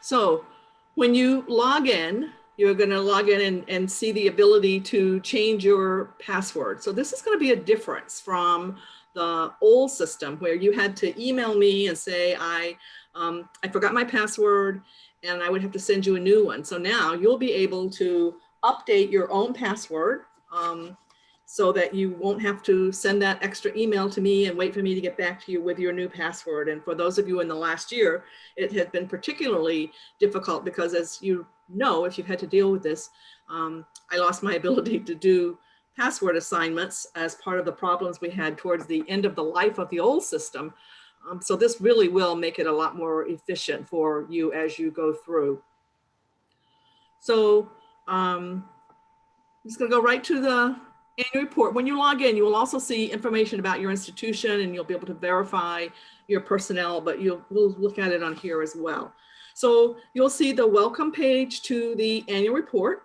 So when you log in, you're going to log in and see the ability to change your password. So this is going to be a difference from the old system where you had to email me and say, I forgot my password, and I would have to send you a new one. So now you'll be able to update your own password so that you won't have to send that extra email to me and wait for me to get back to you with your new password. And for those of you in the last year, it has been particularly difficult because, as you know, if you've had to deal with this, I lost my ability to do password assignments as part of the problems we had towards the end of the life of the old system. So this really will make it a lot more efficient for you as you go through. So I'm just going to go right to the annual report. When you log in, you will also see information about your institution, and you'll be able to verify your personnel, but we'll look at it on here as well. So you'll see the welcome page to the annual report.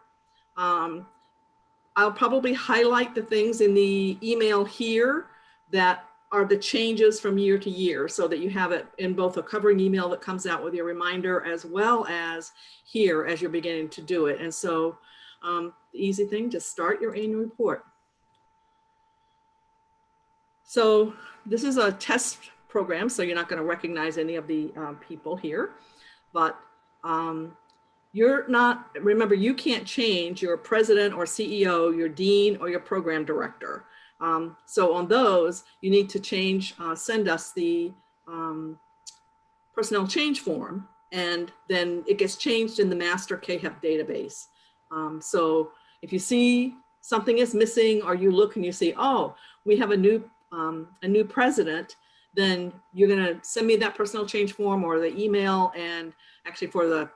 I'll probably highlight the things in the email here that are the changes from year to year, so that you have it in both a covering email that comes out with your reminder, as well as here as you're beginning to do it. And so the easy thing, just start your annual report. So this is a test program, so you're not going to recognize any of the people here, but remember, you can't change your president or CEO, your dean, or your program director. So on those, you need to send us the personnel change form, and then it gets changed in the master CAAHEP database. So if you see something is missing, or you look and you see, oh, we have a new president, then you're going to send me that personnel change form or the email. And actually, for the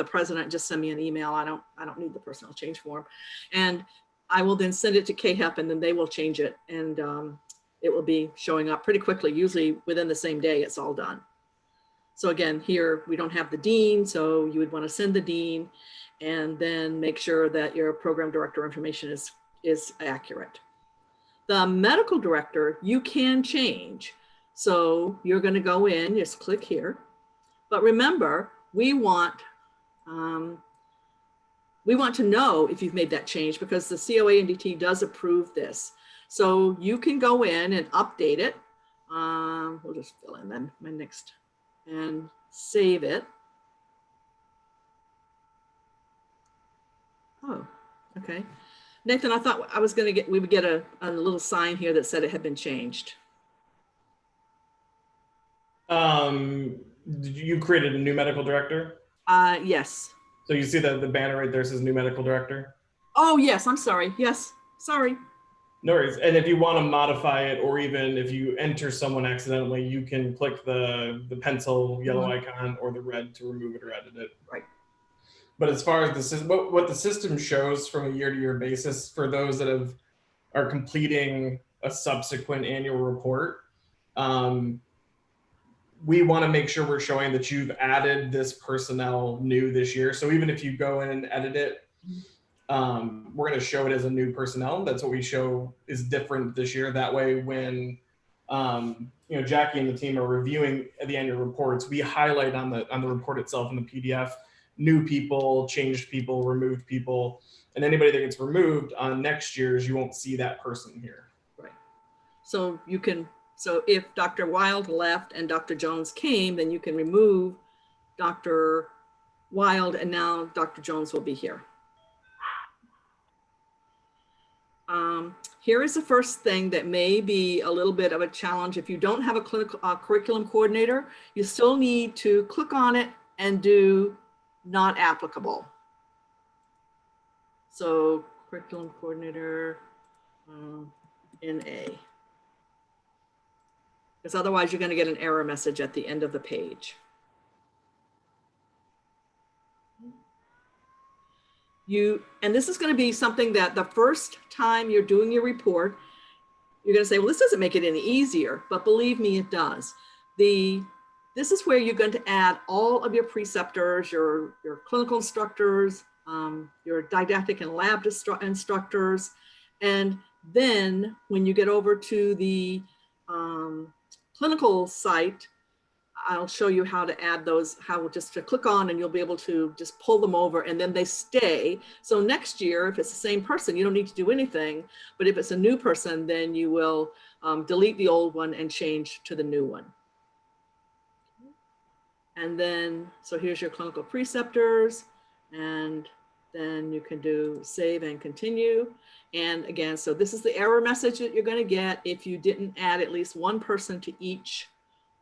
president, just send me an email. I don't need the personnel change form, and I will then send it to CAAHEP, and then they will change it, and it will be showing up pretty quickly. Usually within the same day, it's all done. So again, here we don't have the dean, so you would want to send the dean, and then make sure that your program director information is accurate. The medical director, you can change. So you're going to go in, just click here. But remember, we want to know if you've made that change, because the CoA-NDT does approve this. So you can go in and update it. We'll just fill in then my next and save it. Oh, okay. Nathan, I thought we would get a little sign here that said it had been changed. You created a new medical director? Yes. So you see the banner right there says new medical director? Oh, yes, I'm sorry. Yes, sorry. No worries. And if you want to modify it, or even if you enter someone accidentally, you can click the pencil yellow icon or the red to remove it or edit it. Right. But as far as what the system shows from a year-to-year basis for those that are completing a subsequent annual report, we want to make sure we're showing that you've added this personnel new this year. So even if you go in and edit it, we're going to show it as a new personnel. That's what we show is different this year. That way, when Jackie and the team are reviewing the annual reports, we highlight on the report itself in the PDF new people, changed people, removed people, and anybody that gets removed on next year's, you won't see that person here. Right. So if Dr. Wild left and Dr. Jones came, then you can remove Dr. Wild, and now Dr. Jones will be here. Here is the first thing that may be a little bit of a challenge. If you don't have a curriculum coordinator, you still need to click on it and do not applicable. So curriculum coordinator, NA. Because otherwise you're going to get an error message at the end of the page. And this is going to be something that the first time you're doing your report, you're going to say, well, this doesn't make it any easier, but believe me, it does. This is where you're going to add all of your preceptors, your clinical instructors, your didactic and lab instructors. And then when you get over to the clinical site, I'll show you how to add those, how just to click on, and you'll be able to just pull them over, and then they stay. So next year, if it's the same person, you don't need to do anything. But if it's a new person, then you will delete the old one and change to the new one. And then, so here's your clinical preceptors, and then you can do save and continue. And again, so this is the error message that you're going to get if you didn't add at least one person to each.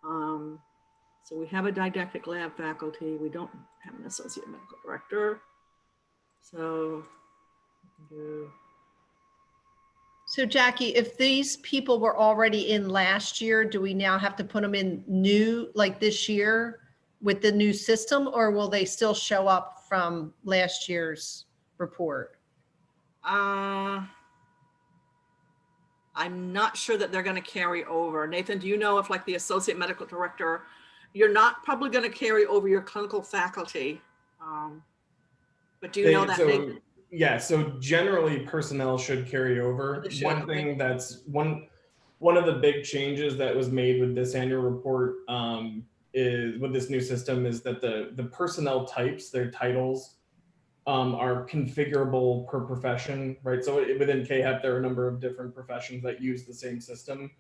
So we have a didactic lab faculty. We don't have an associate medical director. So, so Jackie, if these people were already in last year, do we now have to put them in new, like this year with the new system, or will they still show up from last year's report? I'm not sure that they're going to carry over. Nathan, do you know if like the associate medical director, you're not probably going to carry over your clinical faculty, but do you know that? So, yeah, so generally personnel should carry over. One thing that's one of the big changes that was made with this annual report is with this new system is that the personnel types, their titles, are configurable per profession, right? So within CAAHEP, there are a number of different professions that use the same system.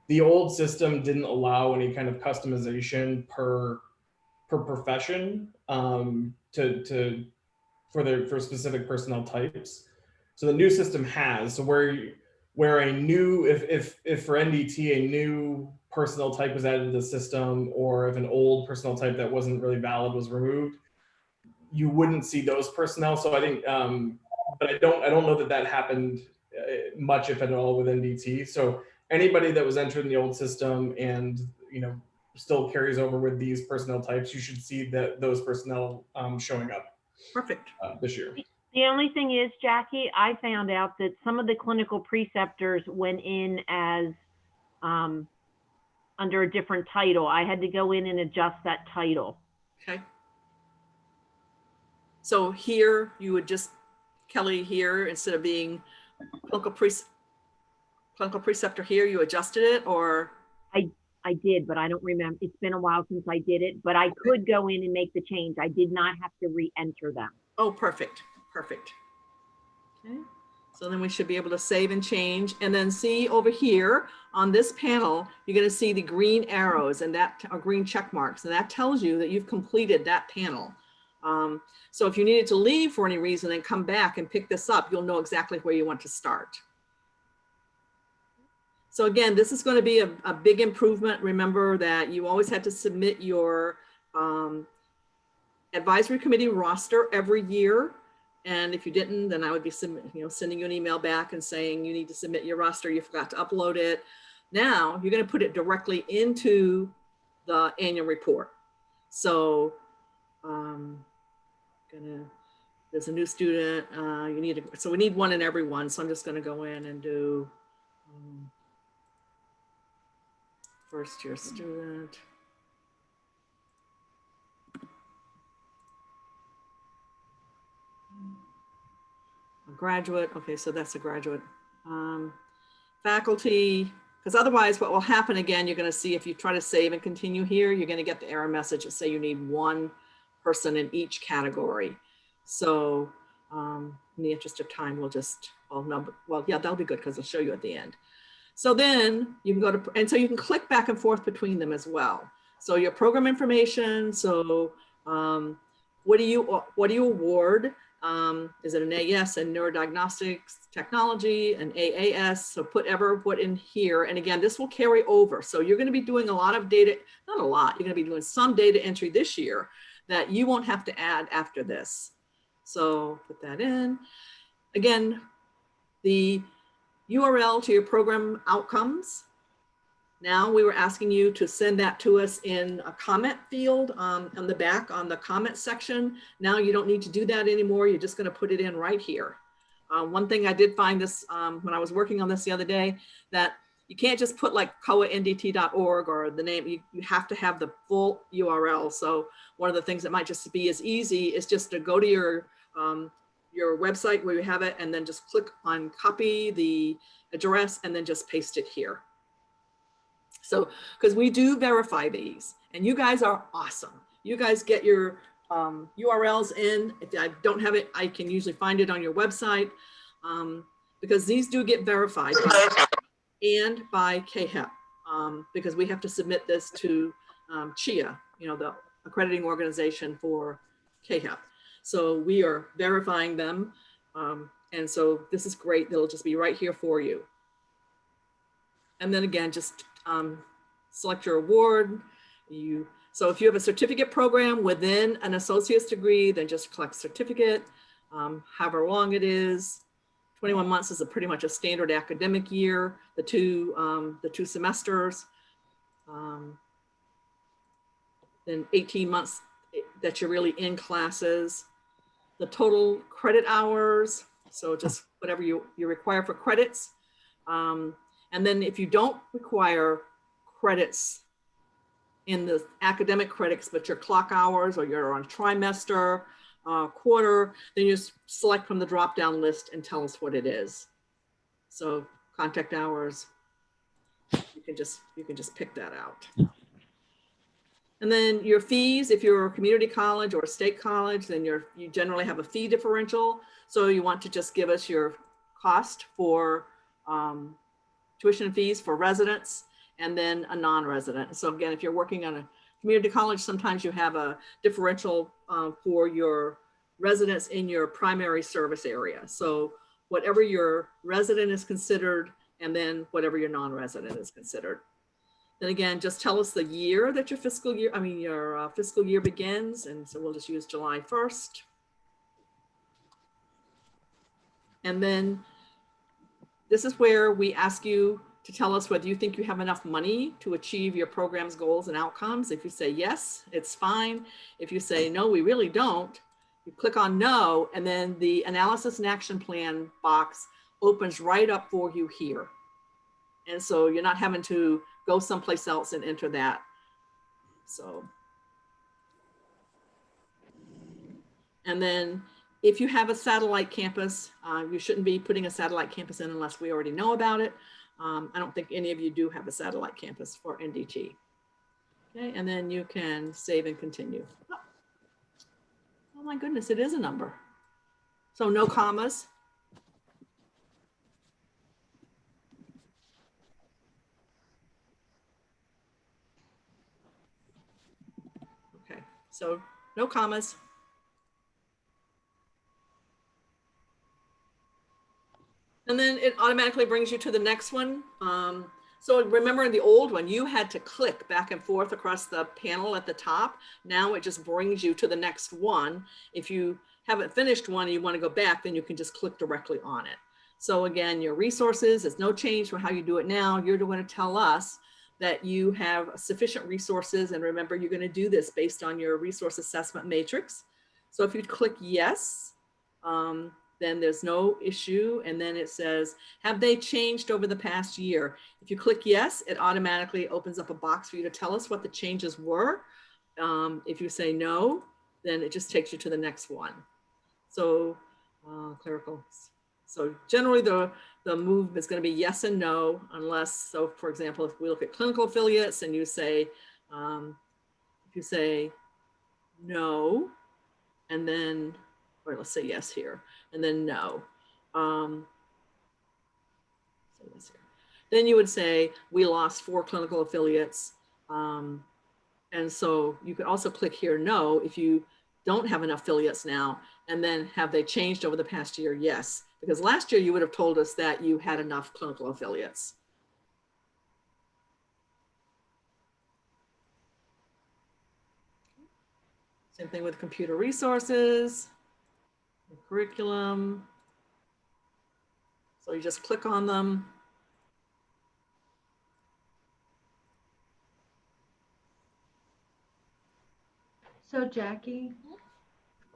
The old system didn't allow any kind of customization per profession for specific personnel types. So the new system has, so where a new, if for NDT, a new personnel type was added to the system, or if an old personnel type that wasn't really valid was removed, you wouldn't see those personnel. So I think, but I don't know that happened much, if at all, with NDT. So anybody that was entered in the old system and, you know, still carries over with these personnel types, you should see that those personnel showing up. Perfect. This year. The only thing is, Jackie, I found out that some of the clinical preceptors went in as under a different title. I had to go in and adjust that title. Okay. So here you would just, Kelly, here, instead of being clinical preceptor here, you adjusted it, or? I did, but I don't remember. It's been a while since I did it, but I could go in and make the change. I did not have to re-enter them. Oh, perfect. Perfect. Okay. So then we should be able to save and change, and then see over here on this panel, you're going to see the green arrows and that green check marks, and that tells you that you've completed that panel. So if you needed to leave for any reason and come back and pick this up, you'll know exactly where you want to start. So again, this is going to be a big improvement. Remember that you always had to submit your advisory committee roster every year. And if you didn't, then I would be sending you an email back and saying you need to submit your roster. You forgot to upload it. Now you're going to put it directly into the annual report. So there's a new student. So we need one in every one. So I'm just going to go in and do first year student. A graduate. Okay, so that's a graduate. Faculty, because otherwise what will happen again, you're going to see if you try to save and continue here, you're going to get the error message that say you need one person in each category. So in the interest of time, we'll just, yeah, that'll be good because I'll show you at the end. So then you can go to, and so you can click back and forth between them as well. So your program information. So what do you award? Is it an AS in neurodiagnostics technology, an AAS? So put in here. And again, this will carry over. So you're going to be doing a lot of data, not a lot, you're going to be doing some data entry this year that you won't have to add after this. So put that in. Again, the URL to your program outcomes. Now we were asking you to send that to us in a comment field on the back on the comment section. Now you don't need to do that anymore. You're just going to put it in right here. One thing I did find this when I was working on this the other day, that you can't just put like CoA-NDT.org or the name. You have to have the full URL. So one of the things that might just be as easy is just to go to your website where you have it, and then just click on copy the address and then just paste it here. So, because we do verify these, And you guys are awesome. You guys get your URLs in. If I don't have it, I can usually find it on your website, because these do get verified and by CAAHEP, because we have to submit this to CHIA, the accrediting organization for CAAHEP. So we are verifying them. And so this is great. They'll just be right here for you. And then again, just select your award. So if you have a certificate program within an associate's degree, then just collect certificate, however long it is. 21 months is pretty much a standard academic year, the two semesters. Then 18 months that you're really in classes. The total credit hours, so just whatever you require for credits. And then if you don't require credits in the academic credits, but your clock hours or you're on trimester, quarter, then you just select from the drop-down list and tell us what it is. So contact hours, you can just pick that out. And then your fees, if you're a community college or a state college, then you generally have a fee differential. So you want to just give us your cost for tuition fees for residents and then a non-resident. So again, if you're working on a community college, sometimes you have a differential for your residents in your primary service area. So whatever your resident is considered, and then whatever your non-resident is considered. Then again, just tell us the year that your fiscal year begins. And so we'll just use July 1st. And then this is where we ask you to tell us whether you think you have enough money to achieve your program's goals and outcomes. If you say yes, it's fine. If you say no, we really don't, you click on no, and then the analysis and action plan box opens right up for you here. And so you're not having to go someplace else and enter that. So, and then if you have a satellite campus, you shouldn't be putting a satellite campus in unless we already know about it. I don't think any of you do have a satellite campus for NDT. Okay, and then you can save and continue. Oh my goodness, it is a number. So no commas. Okay, so no commas. And then it automatically brings you to the next one. So remember in the old one, you had to click back and forth across the panel at the top. Now it just brings you to the next one. If you haven't finished one and you want to go back, then you can just click directly on it. So again, your resources, there's no change from how you do it now. You're going to tell us that you have sufficient resources. And remember, you're going to do this based on your resource assessment matrix. So if you click yes, then there's no issue. And then it says, have they changed over the past year? If you click yes, it automatically opens up a box for you to tell us what the changes were. If you say no, then it just takes you to the next one. So clerical. So generally the move is going to be yes and no, unless, so for example, if we look at clinical affiliates and you say, if you say no, and then, or let's say yes here, and then no. Then you would say, we lost 4 clinical affiliates. And so you could also click here, no, if you don't have enough affiliates now, and then have they changed over the past year? Yes, because last year you would have told us that you had enough clinical affiliates. Same thing with computer resources, curriculum. So you just click on them. So Jackie,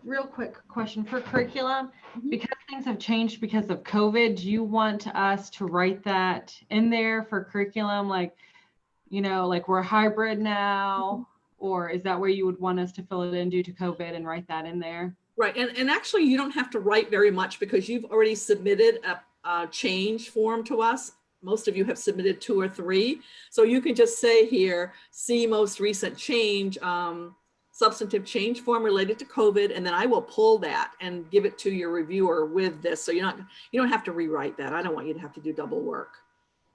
real quick question for curriculum, because things have changed because of COVID, do you want us to write that in there for curriculum? Like, you know, like we're hybrid now, or is that where you would want us to fill it in due to COVID and write that in there? Right, and actually you don't have to write very much because you've already submitted a change form to us most of you have submitted 2 or 3. So you can just say here, see most recent change, substantive change form related to COVID, and then I will pull that and give it to your reviewer with this. So you don't have to rewrite that. I don't want you to have to do double work.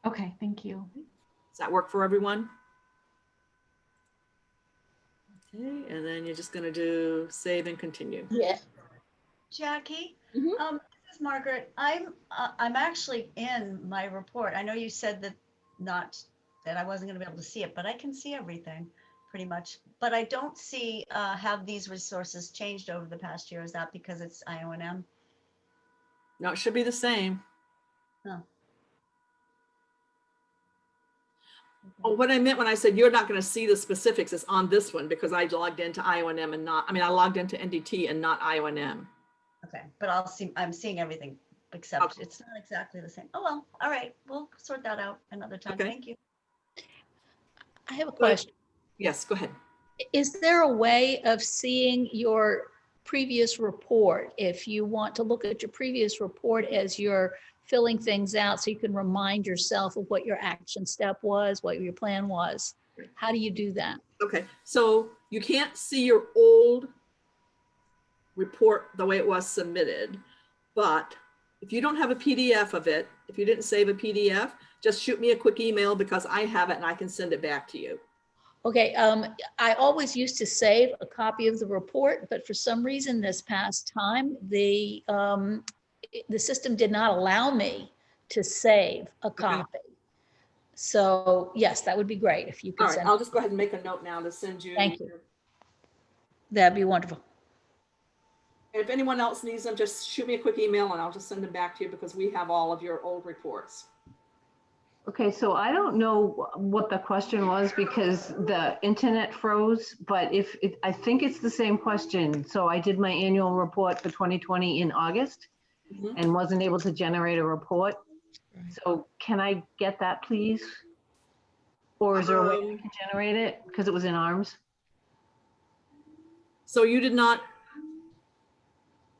Okay, thank you. Does that work for everyone? Okay, and then you're just going to do save and continue. Yeah. Jackie, Mhm. this is Margaret. I'm actually in my report. I know you said that I wasn't going to be able to see it, but I can see everything pretty much. But I don't see have these resources changed over the past year. Is that because it's IONM? No, it should be the same. Oh. Oh, what I meant when I said you're not going to see the specifics is on this one because I logged into IONM and not, I mean, I logged into NDT and not IONM. Okay, but I'm seeing everything except Okay. it's not exactly the same. Oh, well, all right. We'll sort that out another time. Okay. Thank you. I have a Good. question. Yes, go ahead. Is there a way of seeing your previous report if you want to look at your previous report as you're filling things out so you can remind yourself of what your action step was, what your plan was? How do you do that? Okay, so you can't see your old report the way it was submitted, but if you don't have a PDF of it, if you didn't save a PDF, just shoot me a quick email because I have it and I can send it back to you. Okay, I always used to save a copy of the report, but for some reason this past time, the system did not allow me to save a copy. So yes, that would be great if you All could right, send. I'll just go ahead and make a note now to send you. Thank you. That'd be wonderful. If anyone else needs them, just shoot me a quick email and I'll just send them back to you because we have all of your old reports. Okay, so I don't know what the question was because the internet froze, but I think it's the same question. So I did my annual report for 2020 in August Mhm. and wasn't able to generate a report. So can I get that, please? Or is there a way I can generate it? Because it was in ARMS. So you did not,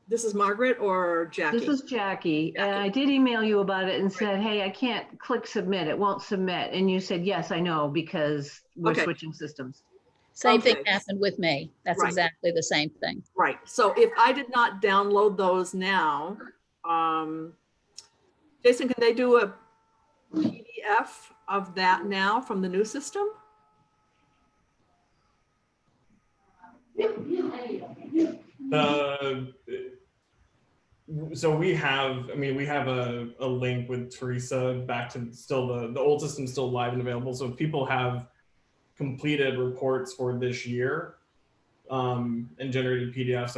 this is Margaret or Jackie? This is Jackie, and Jackie. I did email you about it and said, hey, I can't click submit, it won't submit. And you said, yes, I know, because we're Okay. switching systems. Same thing Okay. happened with me. That's Right. exactly the same thing. Right, so if I did not download those now, Jason, can they do a PDF of that now from the new system? So we have a link with Teresa back to still the old system's still live and available. So if people have completed reports for this year and generated PDFs,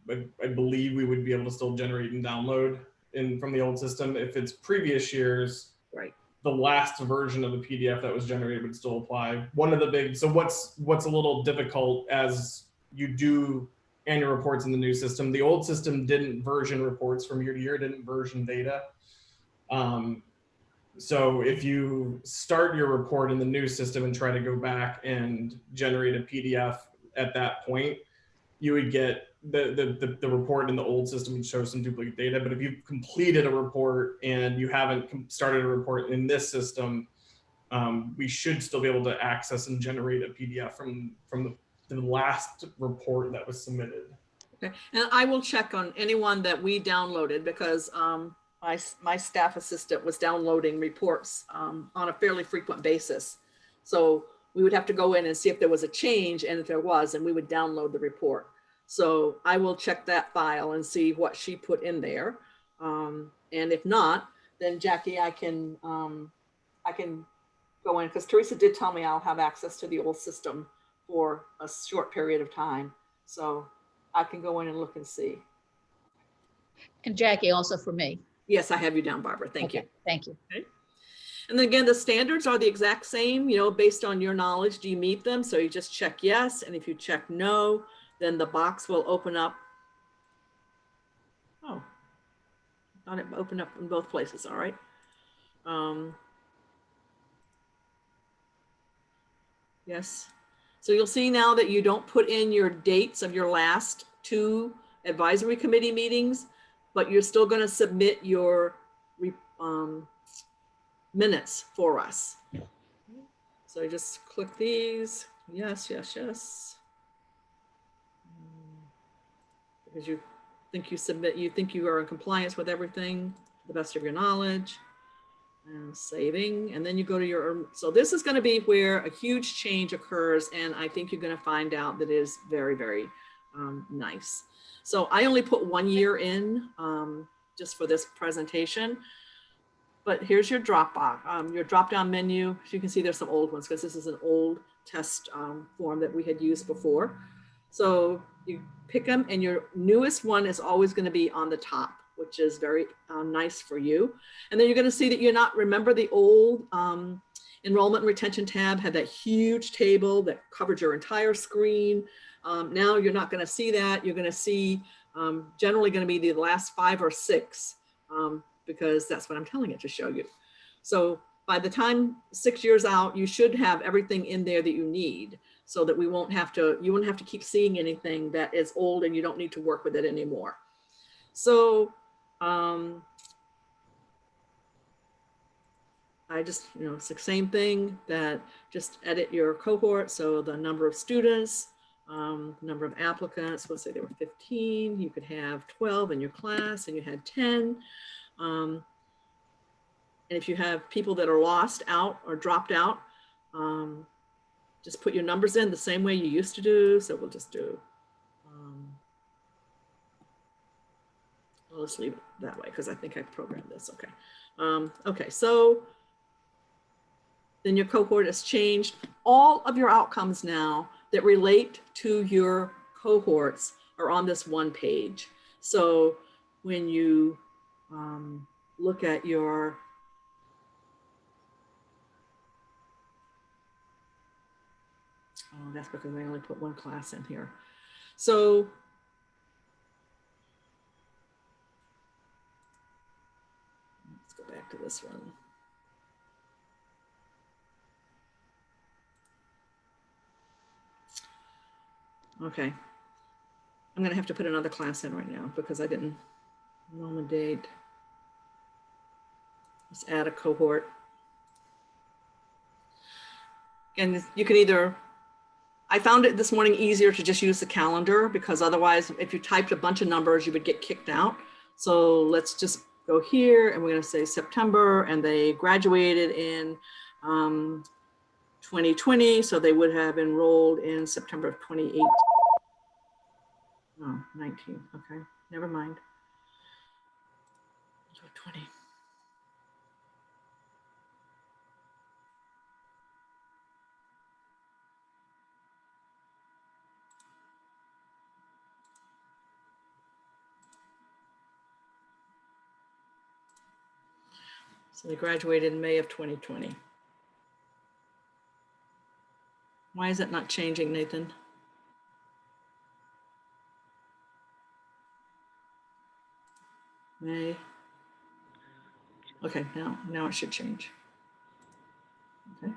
I believe we would be able to still generate and download from the old system. If it's previous years, Right. the last version of the PDF that was generated would still apply. So what's a little difficult as you do annual reports in the new system, the old system didn't version reports from year to year, didn't version data. So if you start your report in the new system and try to go back and generate a PDF at that point, you would get the report in the old system would show some duplicate data. But if you've completed a report and you haven't started a report in this system, we should still be able to access and generate a PDF from the last report that was submitted. Okay, and I will check on anyone that we downloaded because my staff assistant was downloading reports on a fairly frequent basis. So we would have to go in and see if there was a change, and if there was, and we would download the report. So I will check that file and see what she put in there. And if not, then Jackie, I can go in because Teresa did tell me I'll have access to the old system for a short period of time. So I can go in and look and see. And Jackie, also for me. Yes, I have you down, Barbara. Thank Okay, you. thank you. Okay. And then again, the standards are the exact same, based on your knowledge, do you meet them? So you just check yes. And if you check no, then the box will open up. Oh, I thought it opened up in both places. All right. Yes. So you'll see now that you don't put in your dates of your last 2 advisory committee meetings, but you're still going to submit your minutes for us. So I just click these. Yes, yes, yes. Because you think you are in compliance with everything to the best of your knowledge. And saving, and then you go to your, so this is going to be where a huge change occurs, and I think you're going to find out that it is very, very nice. So I only put 1 year in just for this presentation, but here's your drop down menu. As you can see, there's some old ones because this is an old test form that we had used before. So you pick them, and your newest one is always going to be on the top, which is very nice for you. And then you're going to see that remember the old enrollment and retention tab had that huge table that covered your entire screen. Now you're not going to see that. You're going to see generally going to be the last 5 or 6 because that's what I'm telling it to show you. So by the time 6 years out, you should have everything in there that you need, so that you won't have to keep seeing anything that is old and you don't need to work with it anymore. So I just, it's the same thing, that just edit your cohort. So the number of students, number of applicants, let's say there were 15, you could have 12 in your class and you had 10. And if you have people that are lost out or dropped out, just put your numbers in the same way you used to do. So we'll just do, let's leave it that way because I think I programmed this. Okay. Okay, so then your cohort has changed. All of your outcomes now that relate to your cohorts are on this one page. So when you look at your that's because I only put one class in here. So let's go back to this one. Okay, I'm gonna have to put another class in right now because I didn't enrollment date. Let's add a cohort. And you can either, I found it this morning easier to just use the calendar because otherwise if you typed a bunch of numbers, you would get kicked out. So let's just go here and we're gonna say September, and they graduated in 2020. So they would have enrolled in September of 2018. Oh, 19, okay, never mind. 20. So they graduated in May of 2020. Why is it not changing, Nathan? May. Okay, now it should change. Okay.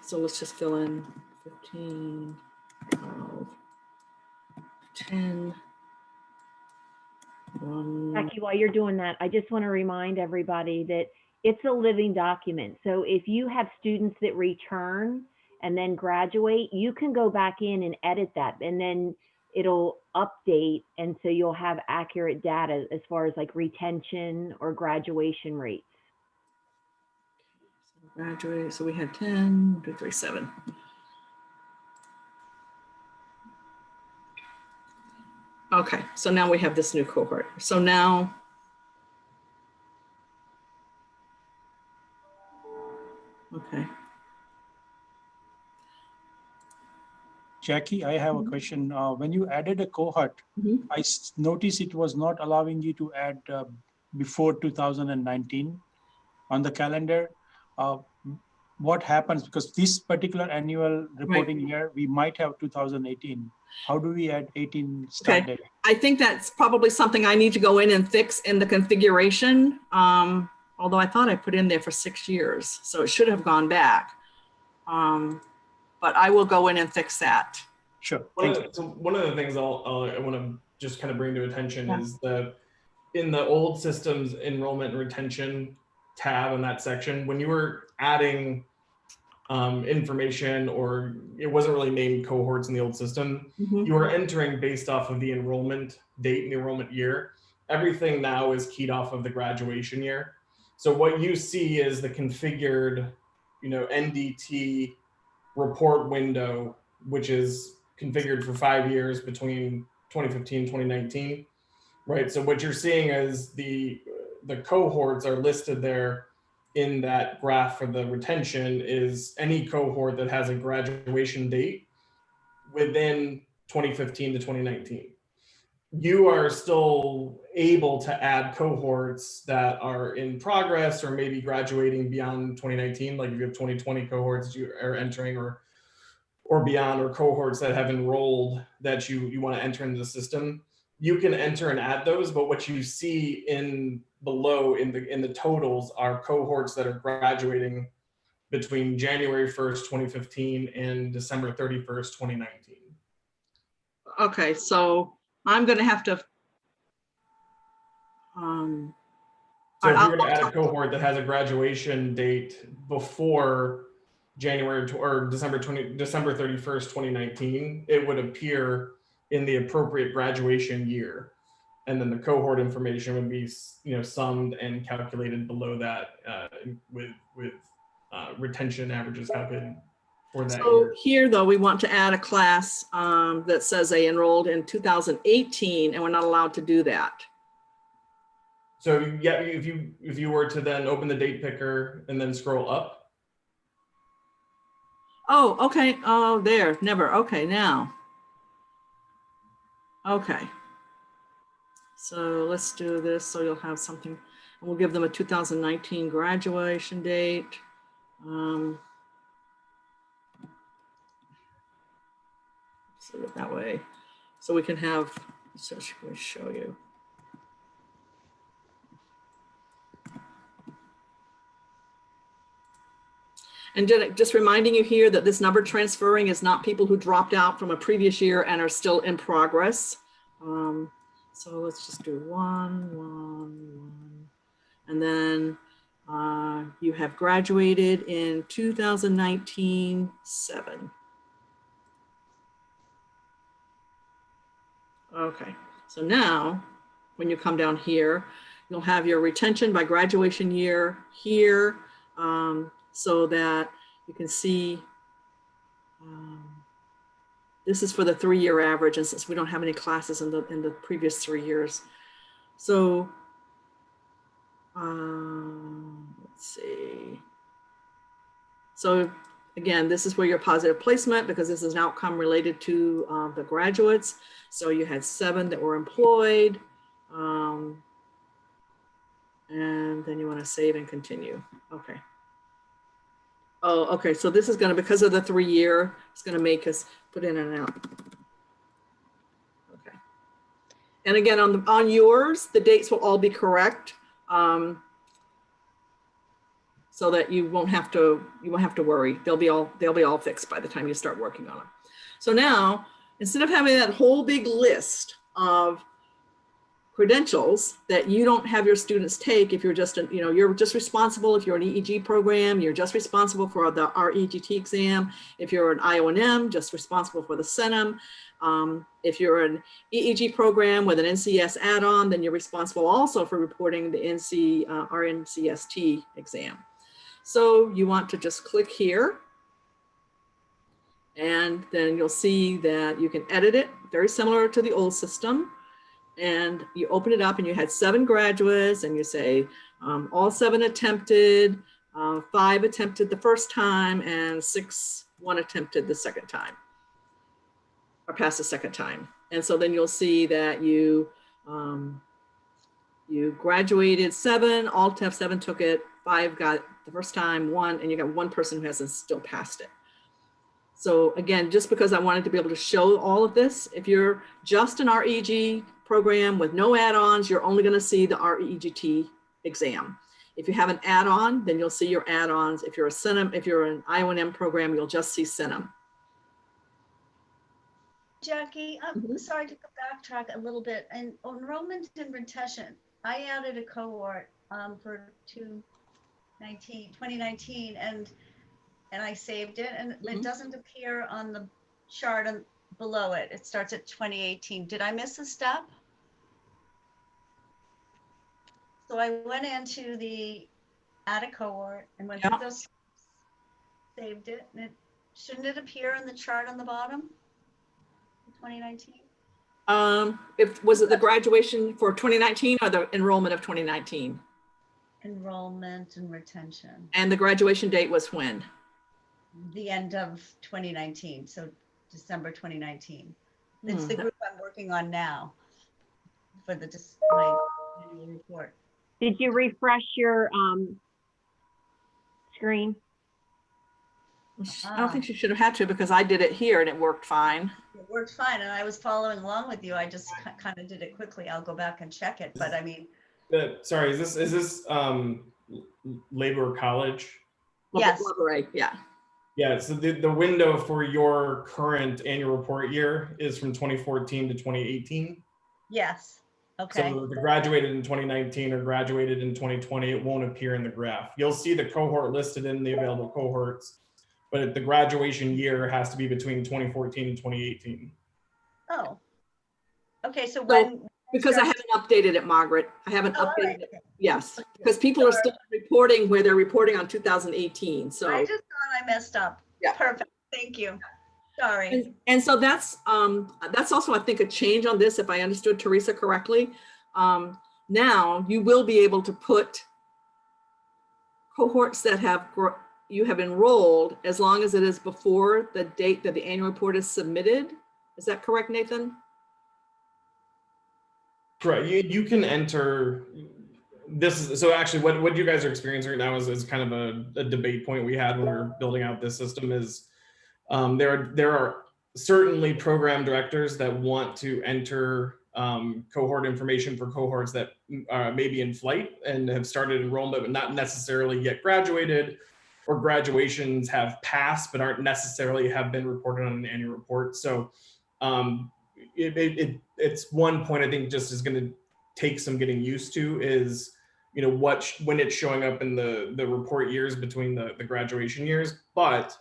So let's just fill in 15, 12, 10. Jackie, while you're doing that, I just want to remind everybody that it's a living document. So if you have students that return and then graduate, you can go back in and edit that, and then it'll update. And so you'll have accurate data as far as like retention or graduation rates. Graduate, so we had 10, 2, 3, 7. Okay, so now we have this new cohort. So now, okay. Jackie, I have a question. When you added a cohort, I noticed it was not allowing you to add before 2019 on the calendar. What happens, because this particular annual reporting year, we might have 2018. How do we add 18 start date? I think that's probably something I need to go in and fix in the configuration. Although I thought I put in there for 6 years, so it should have gone back. But I will go in and fix that. Sure. So one of the things I want to just kind of bring to attention is that in the old systems, enrollment and retention tab in that section, when you were adding information, or it wasn't really named cohorts in the old system, you were entering based off of the enrollment date and the enrollment year. Everything now is keyed off of the graduation year. So what you see is the configured, NDT report window, which is configured for 5 years between 2015 and 2019, right? So what you're seeing is the cohorts are listed there in that graph for the retention is any cohort that has a graduation date within 2015 to 2019. You are still able to add cohorts that are in progress or maybe graduating beyond 2019, like if you have 2020 cohorts you are entering, or beyond, or cohorts that have enrolled that you want to enter into the system. You can enter and add those, but what you see in below in the totals are cohorts that are graduating between January 1st, 2015 and December 31st, 2019. Okay, so I'm going to have to. So if you were to add a cohort that has a graduation date before January or December 31st, 2019, it would appear in the appropriate graduation year. And then the cohort information would be, summed and calculated below that with retention averages calculated for that year. Here, though, we want to add a class that says they enrolled in 2018, and we're not allowed to do that. So yeah, if you were to then open the date picker and then scroll up. Oh, okay. Oh, there. Never. Okay, now. Okay. So let's do this. So you'll have something, and we'll give them a 2019 graduation date. Let's do it that way. So we can have, so should we show you? And just reminding you here that this number transferring is not people who dropped out from a previous year and are still in progress. So let's just do 1, 1, 1. And then you have graduated in 2019, 7. Okay, so now when you come down here, you'll have your retention by graduation year here. So that you can see this is for the 3-year average, and since we don't have any classes in the previous 3 years. So let's see. So again, this is where your positive placement, because this is an outcome related to the graduates. So you had 7 that were employed, and then you want to save and continue. Okay. Oh, okay. So this is going to, because of the 3-year, it's going to make us put in and out. Okay. And again, on yours, the dates will all be correct, so that you won't have to worry. They'll be all fixed by the time you start working on them. So now, instead of having that whole big list of credentials that you don't have your students take, if you're just, you're just responsible, if you're an EEG program, you're just responsible for the REGT exam. If you're an IONM, just responsible for the CENM. If you're an EEG program with an NCS add-on, then you're responsible also for reporting the RNCST exam. So you want to just click here, and then you'll see that you can edit it, very similar to the old system. And you open it up and you had 7 graduates, and you say all 7 attempted, 5 attempted the first time, and 1 attempted the second time, or passed the second time. And so then you'll see that you graduated 7, all 7 took it, 5 got the first time, 1, and you got 1 person who hasn't still passed it. So again, just because I wanted to be able to show all of this, if you're just an REG program with no add-ons, you're only going to see the REGT exam. If you have an add-on, then you'll see your add-ons. If you're a CENM, if you're an IONM program, you'll just see CENM. Jackie, I'm sorry to backtrack a little bit. And enrollment and retention, I added a cohort for 2019, and I saved it, and Mhm. it doesn't appear on the chart below it. It starts at 2018. Did I miss a step? So I went into the add a cohort and went Yeah. through those, saved it, and shouldn't it appear in the chart on the bottom? 2019? Was it the graduation for 2019 or the enrollment of 2019? Enrollment and retention. And the graduation date was when? The end of 2019, so December 2019. It's the group I'm working on now for my annual report. Did you refresh your screen? I don't think she should have had to, because I did it here and it worked fine. It worked fine, and I was following along with you. I just kind of did it quickly. I'll go back and check it, but I mean. Sorry, is this Labor College? Yes. Yeah. Yeah, so the window for your current annual report year is from 2014 to 2018. Yes. Okay. So if they graduated in 2019 or graduated in 2020, it won't appear in the graph. You'll see the cohort listed in the available cohorts, but the graduation year has to be between 2014 and 2018. Oh. Okay, so when? Because I haven't updated it, Margaret. I haven't updated it. Yes, because people are Sorry. still reporting where they're reporting on 2018. So I just thought I messed up. Yeah. Perfect. Thank you. Sorry. And so that's also, I think, a change on this, if I understood Teresa correctly. Now you will be able to put cohorts that you have enrolled, as long as it is before the date that the annual report is submitted. Is that correct, Nathan? Correct. You can enter this. So actually what you guys are experiencing right now is kind of a debate point we had when we were building out this system is there are certainly program directors that want to enter cohort information for cohorts that may be in flight and have started enrollment, but not necessarily yet graduated, or graduations have passed, but aren't necessarily have been reported on an annual report. So it's one point I think just is going to take some getting used to is, when it's showing up in the report years between the graduation years. But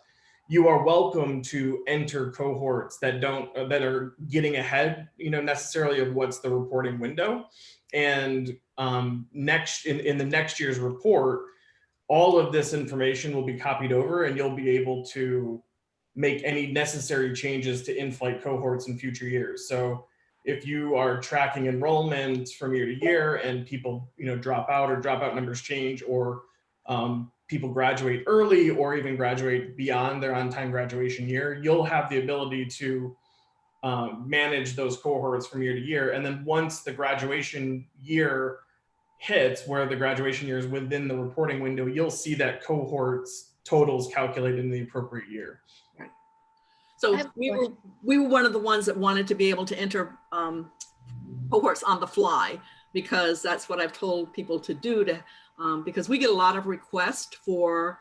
you are welcome to enter cohorts that are getting ahead, necessarily of what's the reporting window. And in the next year's report, all of this information will be copied over, and you'll be able to make any necessary changes to in-flight cohorts in future years. So if you are tracking enrollment from year to year and people, drop out, or dropout numbers change, or people graduate early or even graduate beyond their on-time graduation year, you'll have the ability to manage those cohorts from year to year. And then once the graduation year hits, where the graduation year is within the reporting window, you'll see that cohorts totals calculated in the appropriate year. Right. So we were one of the ones that wanted to be able to enter cohorts on the fly, because that's what I've told people to do, because we get a lot of requests for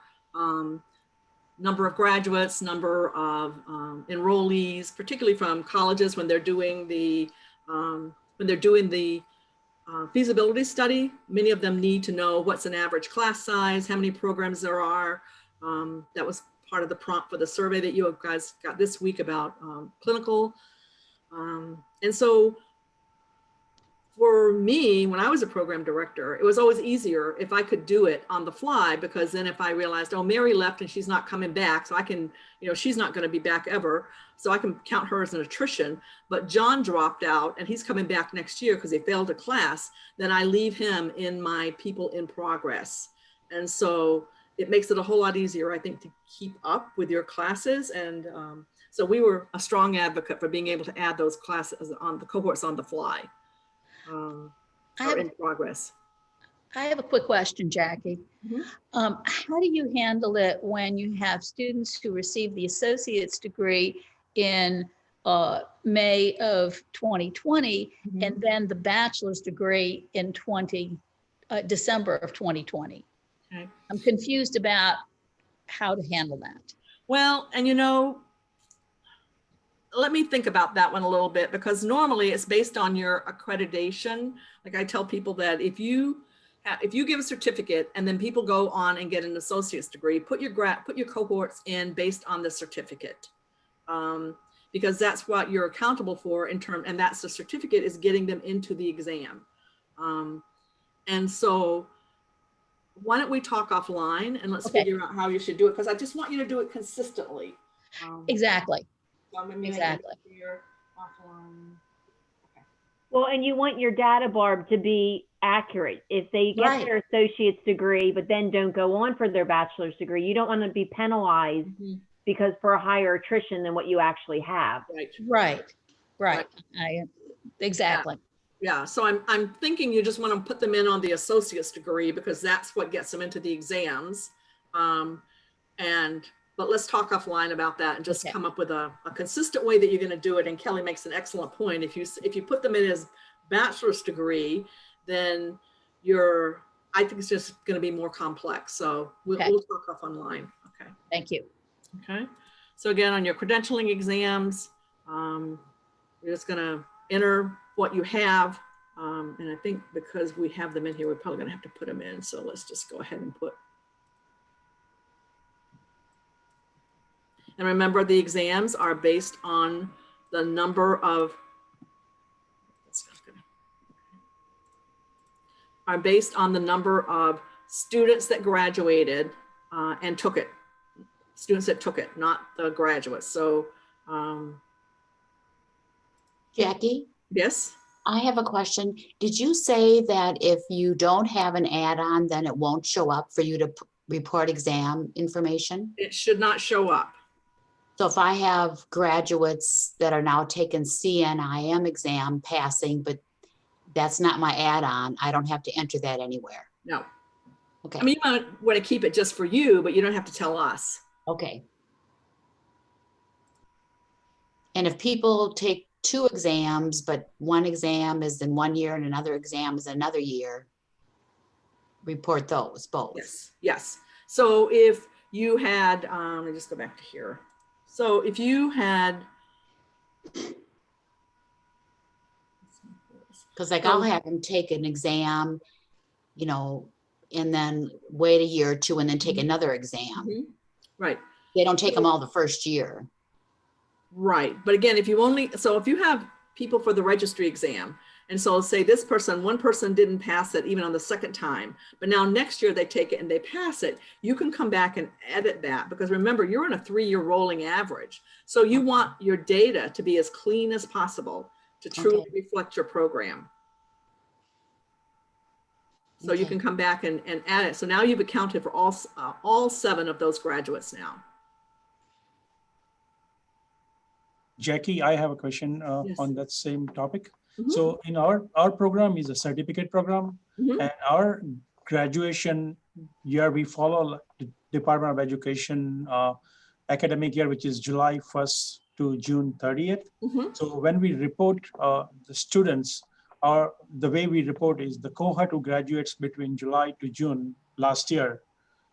number of graduates, number of enrollees, particularly from colleges when they're doing the feasibility study. Many of them need to know what's an average class size, how many programs there are. That was part of the prompt for the survey that you guys got this week about clinical. And so for me, when I was a program director, it was always easier if I could do it on the fly, because then if I realized, oh, Mary left and she's not coming back, so I can, she's not going to be back ever, so I can count her as an attrition. But John dropped out and he's coming back next year because he failed a class, then I leave him in my people in progress. And so it makes it a whole lot easier, I think, to keep up with your classes. And so we were a strong advocate for being able to add those classes on the cohorts on the fly. In progress. I have a quick question, Jackie. Mm-hmm. How do you handle it when you have students who receive the associate's degree in May of 2020, Mm-hmm. and then the bachelor's degree in December of 2020? Okay. I'm confused about how to handle that. Well, and let me think about that one a little bit, because normally it's based on your accreditation. Like I tell people that if you if you give a certificate and then people go on and get an associate's degree, put your cohorts in based on the certificate. Because that's what you're accountable for and that's the certificate is getting them into the exam. And so why don't we talk offline and let's figure out how you should do it? Because I just want you to do it consistently. Exactly. So maybe Exactly. Offline. Okay. Well, and you want your data, Barb, to be accurate. If they get Right. their associate's degree, but then don't go on for their bachelor's degree, you don't want to be penalized because for a higher attrition than what you actually have. Right. Exactly. Yeah, so I'm thinking you just want to put them in on the associate's degree because that's what gets them into the exams. But let's talk offline about that and just come up with a consistent way that you're going to do it. And Kelly makes an excellent point. If you put them in as bachelor's degree, then I think it's just going to be more complex. So we'll talk offline. Okay. Thank you. Okay. So again, on your credentialing exams, you're just going to enter what you have. And I think because we have them in here, we're probably going to have to put them in. So let's just go ahead and put. And remember, the exams are based on the number of students that graduated and took it. Students that took it, not the graduates. So, Jackie? Yes? I have a question. Did you say that if you don't have an add-on, then it won't show up for you to report exam information? It should not show up. So if I have graduates that are now taking CNIM exam passing, but that's not my add-on, I don't have to enter that anywhere? No. Okay. I mean, you might want to keep it just for you, but you don't have to tell us. Okay. And if people take 2 exams, but one exam is in 1 year and another exam is another year, report those both. Yes. So if you had, let me just go back to here. So if you had, because like I'll have them take an exam, you know, and then wait a year or 2 and then take another exam. Right. They don't take them all the first year. Right. But again, if you have people for the registry exam, and so say this person, one person didn't pass it even on the second time, but now next year they take it and they pass it, you can come back and edit that because remember, you're on a 3-year rolling average. So you want your data to be as clean as possible to truly reflect your program. So you can come back and add it. So now you've accounted for all 7 of those graduates now. Jackie, I have a question on that same topic. So in our program is a certificate program, and our graduation year, we follow the Department of Education academic year, which is July 1st to June 30th. So when we report the students, the way we report is the cohort who graduates between July to June last year,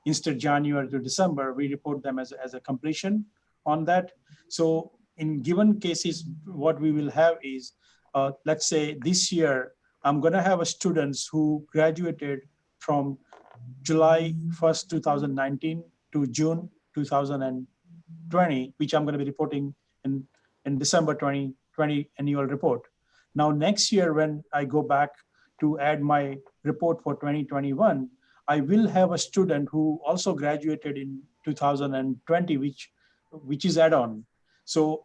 instead January to December, we report them as a completion on that. So in given cases, what we will have is, let's say this year, I'm going to have students who graduated from July 1st, 2019 to June 2020, which I'm going to be reporting in December 2020 annual report. Now, next year, when I go back to add my report for 2021, I will have a student who also graduated in 2020, which is add-on. So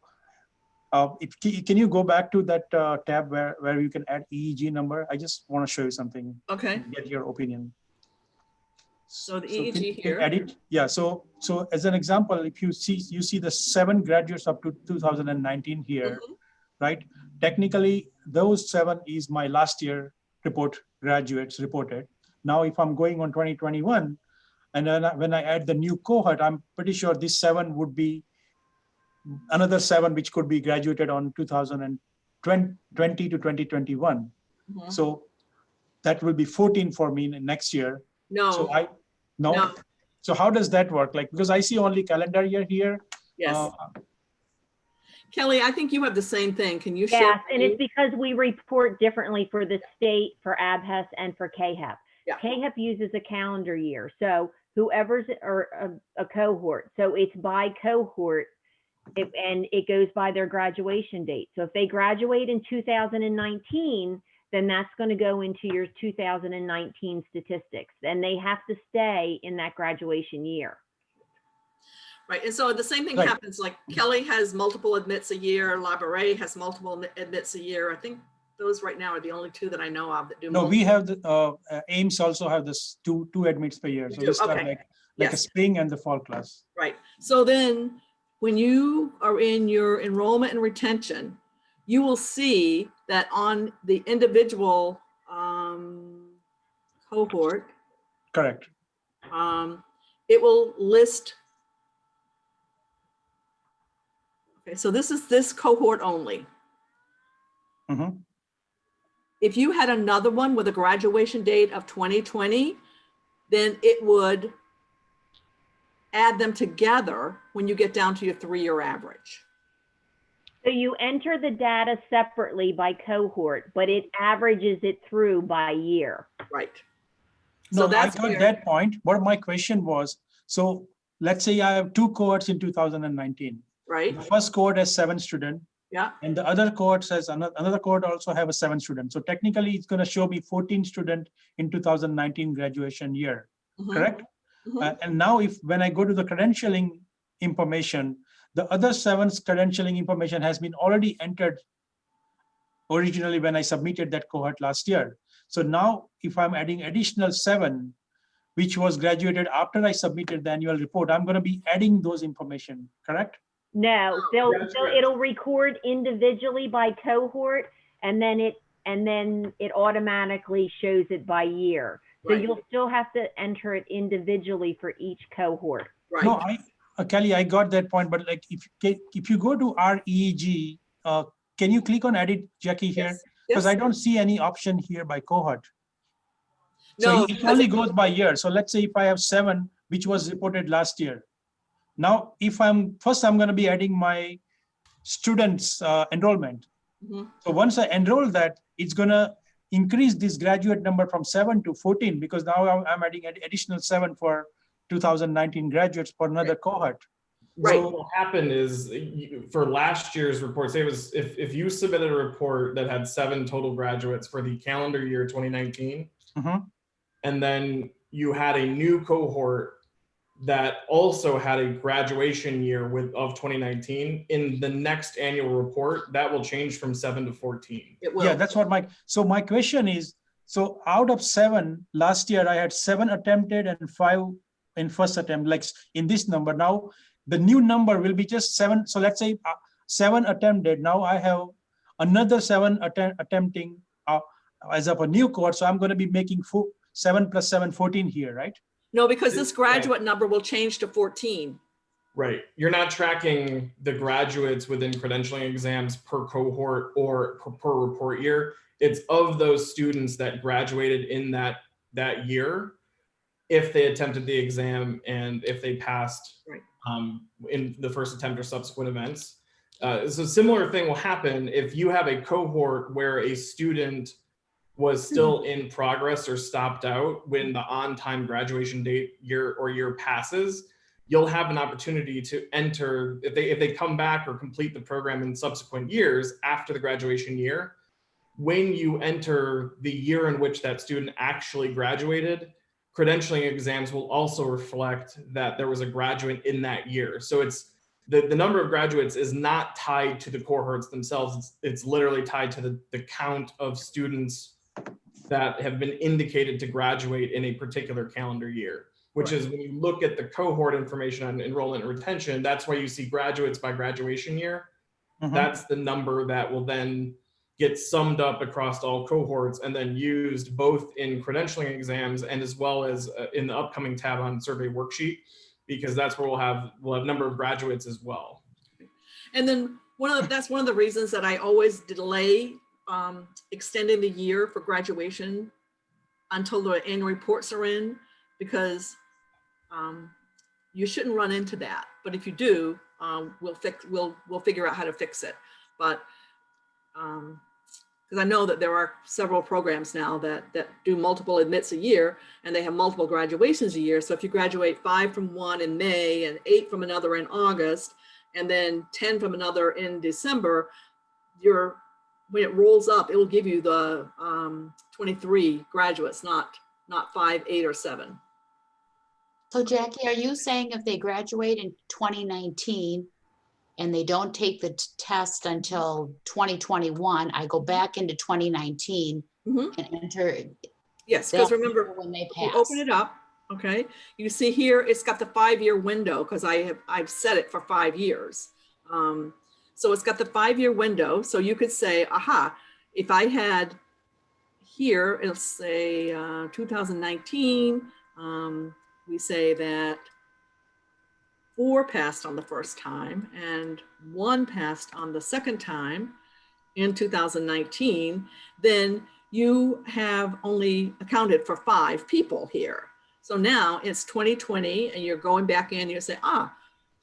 can you go back to that tab where you can add EEG number? I just want to show you something. Okay. Get your opinion. So the EEG here. Edit. Yeah. So as an example, if you see the 7 graduates up to 2019 here, right? Technically, those 7 is my last year graduates reported. Now, if I'm going on 2021, and then when I add the new cohort, I'm pretty sure this 7 would be another 7, which could be graduated on 2020 to 2021. So that will be 14 for me next year. No. So no. So how does that work? Like, because I see only calendar year here. Yes. Kelly, I think you have the same thing. Can you share? Yes, and it's because we report differently for the state, for ABHES, and for CAAHEP. Yeah. CAAHEP uses a calendar year. So whoever's or a cohort. So it's by cohort and it goes by their graduation date. So if they graduate in 2019, then that's going to go into your 2019 statistics. And they have to stay in that graduation year. Right, and so the same thing Right. happens, like Kelly has multiple admits a year, La Beret has multiple admits a year. I think those right now are the only two that I know of that do. No, we multiple. have the Ames also have this two admits per year. You So do, we start okay. like a Yes. spring and the fall class. Right, so then when you are in your enrollment and retention, you will see that on the individual cohort, Correct. it will list. Okay, so this is this cohort only. Mhm. If you had another one with a graduation date of 2020, then it would add them together when you get down to your 3-year average. So you enter the data separately by cohort, but it averages it through by year. Right. No, So that's I got where, that point. But my question was, so let's say I have 2 cohorts in 2019. right? The first cohort has 7 students. Yeah, And the other cohort says another cohort also have a 7 students. So technically it's going to show me 14 students in 2019 graduation year, mhm, correct? mhm. And now when I go to the credentialing information, the other 7's credentialing information has been already entered originally when I submitted that cohort last year. So now if I'm adding additional 7, which was graduated after I submitted the annual report, I'm going to be adding those information, correct? No, That's correct. it'll record individually by cohort, and then it automatically shows it by year. So Right. you'll still have to enter it individually for each cohort. Right. No, Kelly, I got that point, but like if you go to REG, can you click on edit, Jackie, here? Yes, Because yes. I don't see any option here by cohort. So No, it because only goes by year. So let's say if I have 7, which was reported last year. Now, if I'm going to be adding my students enrollment. Mhm. So once I enroll that, it's going to increase this graduate number from 7 to 14, because now I'm adding an additional 7 for 2019 graduates for another cohort. Right. So what will happen is for last year's report, say it was if you submitted a report that had 7 total graduates for the calendar year 2019, Mhm. and then you had a new cohort that also had a graduation year of 2019, in the next annual report, that will change from 7 to 14. It will. Yeah, that's what my question is, so out of 7, last year I had 7 attempted and 5 in first attempt, like in this number. Now the new number will be just 7. So let's say 7 attempted. Now I have another 7 attempting as of a new cohort. So I'm going to be making 7 plus 7, 14 here, right? No, because this graduate number will change to 14. Right. You're not tracking the graduates within credentialing exams per cohort or per report year. It's of those students that graduated in that year, if they attempted the exam and if they passed Right. In the first attempt or subsequent events. So similar thing will happen if you have a cohort where a student was still in progress or stopped out when the on-time graduation date year passes. You'll have an opportunity to enter, if they come back or complete the program in subsequent years after the graduation year. When you enter the year in which that student actually graduated, credentialing exams will also reflect that there was a graduate in that year. So it's the number of graduates is not tied to the cohorts themselves. It's literally tied to the count of students that have been indicated to graduate in a particular calendar year, which is when you look at the cohort information on enrollment and retention, that's why you see graduates by graduation year. Mhm. That's the number that will then get summed up across all cohorts and then used both in credentialing exams and as well as in the upcoming tab on survey worksheet, because that's where we'll have number of graduates as well. And then that's one of the reasons that I always delay extending the year for graduation until the annual reports are in, because you shouldn't run into that. But if you do, we'll figure out how to fix it. But because because I know that there are several programs now that do multiple admits a year, and they have multiple graduations a year. So if you graduate 5 from one in May and 8 from another in August, and then 10 from another in December, when it rolls up, it will give you the 23 graduates, not 5, 8, or 7. So Jackie, are you saying if they graduate in 2019 and they don't take the test until 2021, I go back into 2019 Mhm. and enter Yes, because that remember, year when they if you pass? open it up, okay, you see here, it's got the 5-year window because I've set it for 5 years. So it's got the 5-year window. So you could say, aha, if I had here, it'll say 2019, we say that 4 passed on the first time and 1 passed on the second time in 2019, then you have only accounted for 5 people here. So now it's 2020 and you're going back in and you say,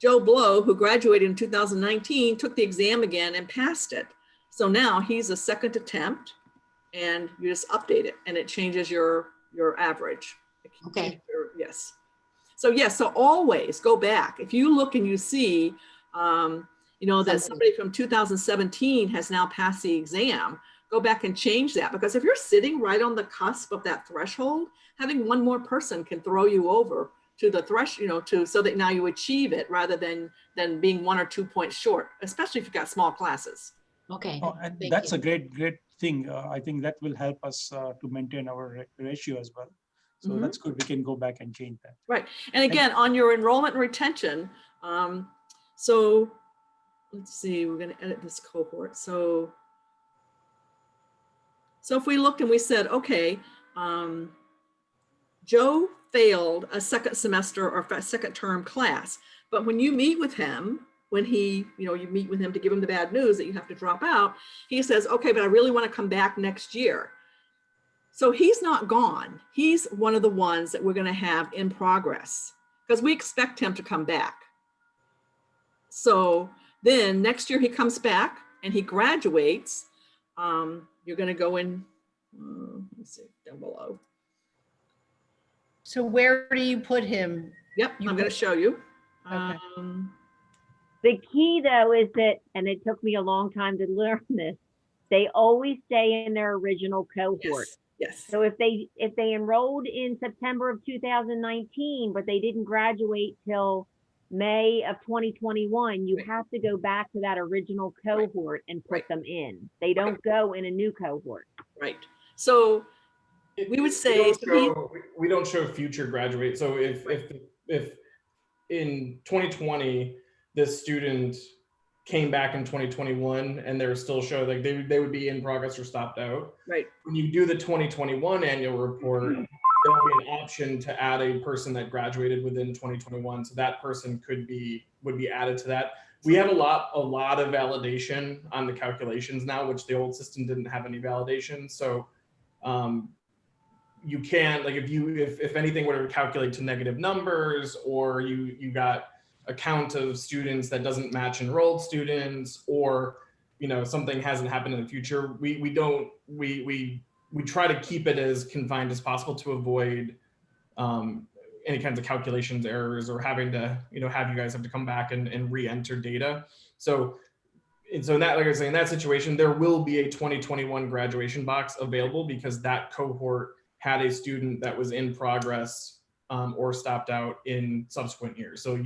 Joe Blow, who graduated in 2019, took the exam again and passed it. So now he's a second attempt, and you just update it and it changes your average. Okay. Yes. So yes, so always go back. If you look and you see, that somebody from 2017 has now passed the exam, go back and change that, because if you're sitting right on the cusp of that threshold, having one more person can throw you over to the threshold, so that now you achieve it rather than being 1 or 2 points short, especially if you've got small classes. Okay. Oh, and that's a great thing. I think that will help us to maintain our ratio as well. So that's good. We can go back and change that. Right. And again, on your enrollment and retention, so let's see, we're going to edit this cohort. So if we looked and we said, okay, Joe failed a second semester or second term class, but when you meet with him, when you meet with him to give him the bad news that you have to drop out, he says, okay, but I really want to come back next year. So he's not gone. He's one of the ones that we're going to have in progress because we expect him to come back. So then next year he comes back and he graduates. You're going to go in, let's see, down below. So where do you put him? Yep, I'm going to show you. Okay. The key though is that, and it took me a long time to learn this, they always stay in their original cohort. Yes. So if they enrolled in September of 2019, but they didn't graduate till May of 2021, you have to go back to that original cohort and put them in. They don't go in a new cohort. Right. So we would say we don't show future graduate. So if in 2020 this student came back in 2021 and they're still showing like they would be in progress or stopped out. Right. When you do the 2021 annual report, there'll be an option to add a person that graduated within 2021. So that person would be added to that. We have a lot of validation on the calculations now, which the old system didn't have any validation. So you can, like, if anything were to calculate to negative numbers, or you got a count of students that doesn't match enrolled students, or something hasn't happened in the future, we try to keep it as confined as possible to avoid any kinds of calculations errors or having to have you guys have to come back and re-enter data. So in that, like I was saying, in that situation, there will be a 2021 graduation box available because that cohort had a student that was in progress or stopped out in subsequent years. So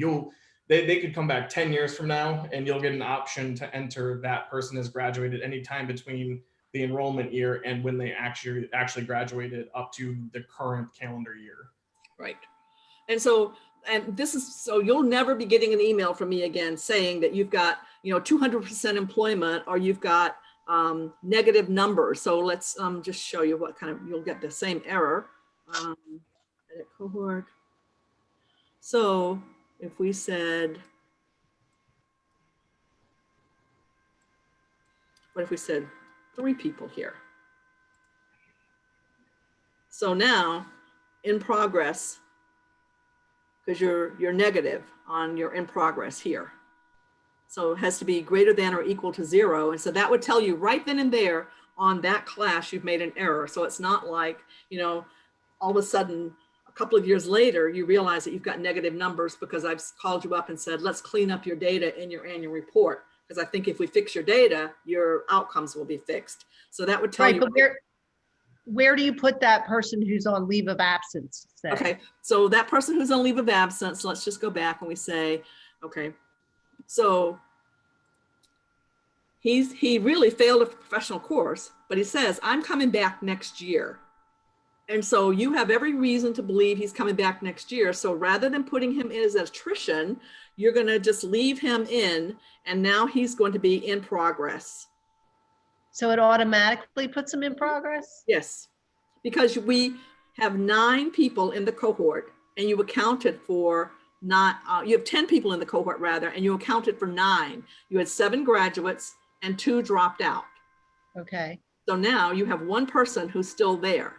they could come back 10 years from now and you'll get an option to enter that person has graduated anytime between the enrollment year and when they actually graduated up to the current calendar year. Right. And so you'll never be getting an email from me again saying that you've got 200% employment or you've got negative numbers. So let's just show you what kind of, you'll get the same error. Edit cohort. So if we said, what if we said 3 people here? So now in progress, because you're negative on your in progress here. So it has to be greater than or equal to 0. And so that would tell you right then and there on that class, you've made an error. So it's not like, you know, all of a sudden, a couple of years later, you realize that you've got negative numbers because I've called you up and said, let's clean up your data in your annual report. Because I think if we fix your data, your outcomes will be fixed. So that would tell Right, you. but where do you put that person who's on leave of absence? Say? Okay, so that person who's on leave of absence, let's just go back and we say, okay, so he really failed a professional course, but he says, I'm coming back next year. And so you have every reason to believe he's coming back next year. So rather than putting him in as attrition, you're going to just leave him in, and now he's going to be in progress. So it automatically puts them in progress? Yes, because we have 9 people in the cohort, and you accounted for not, you have 10 people in the cohort rather, and you accounted for 9. You had 7 graduates and 2 dropped out. Okay. So now you have 1 person who's still there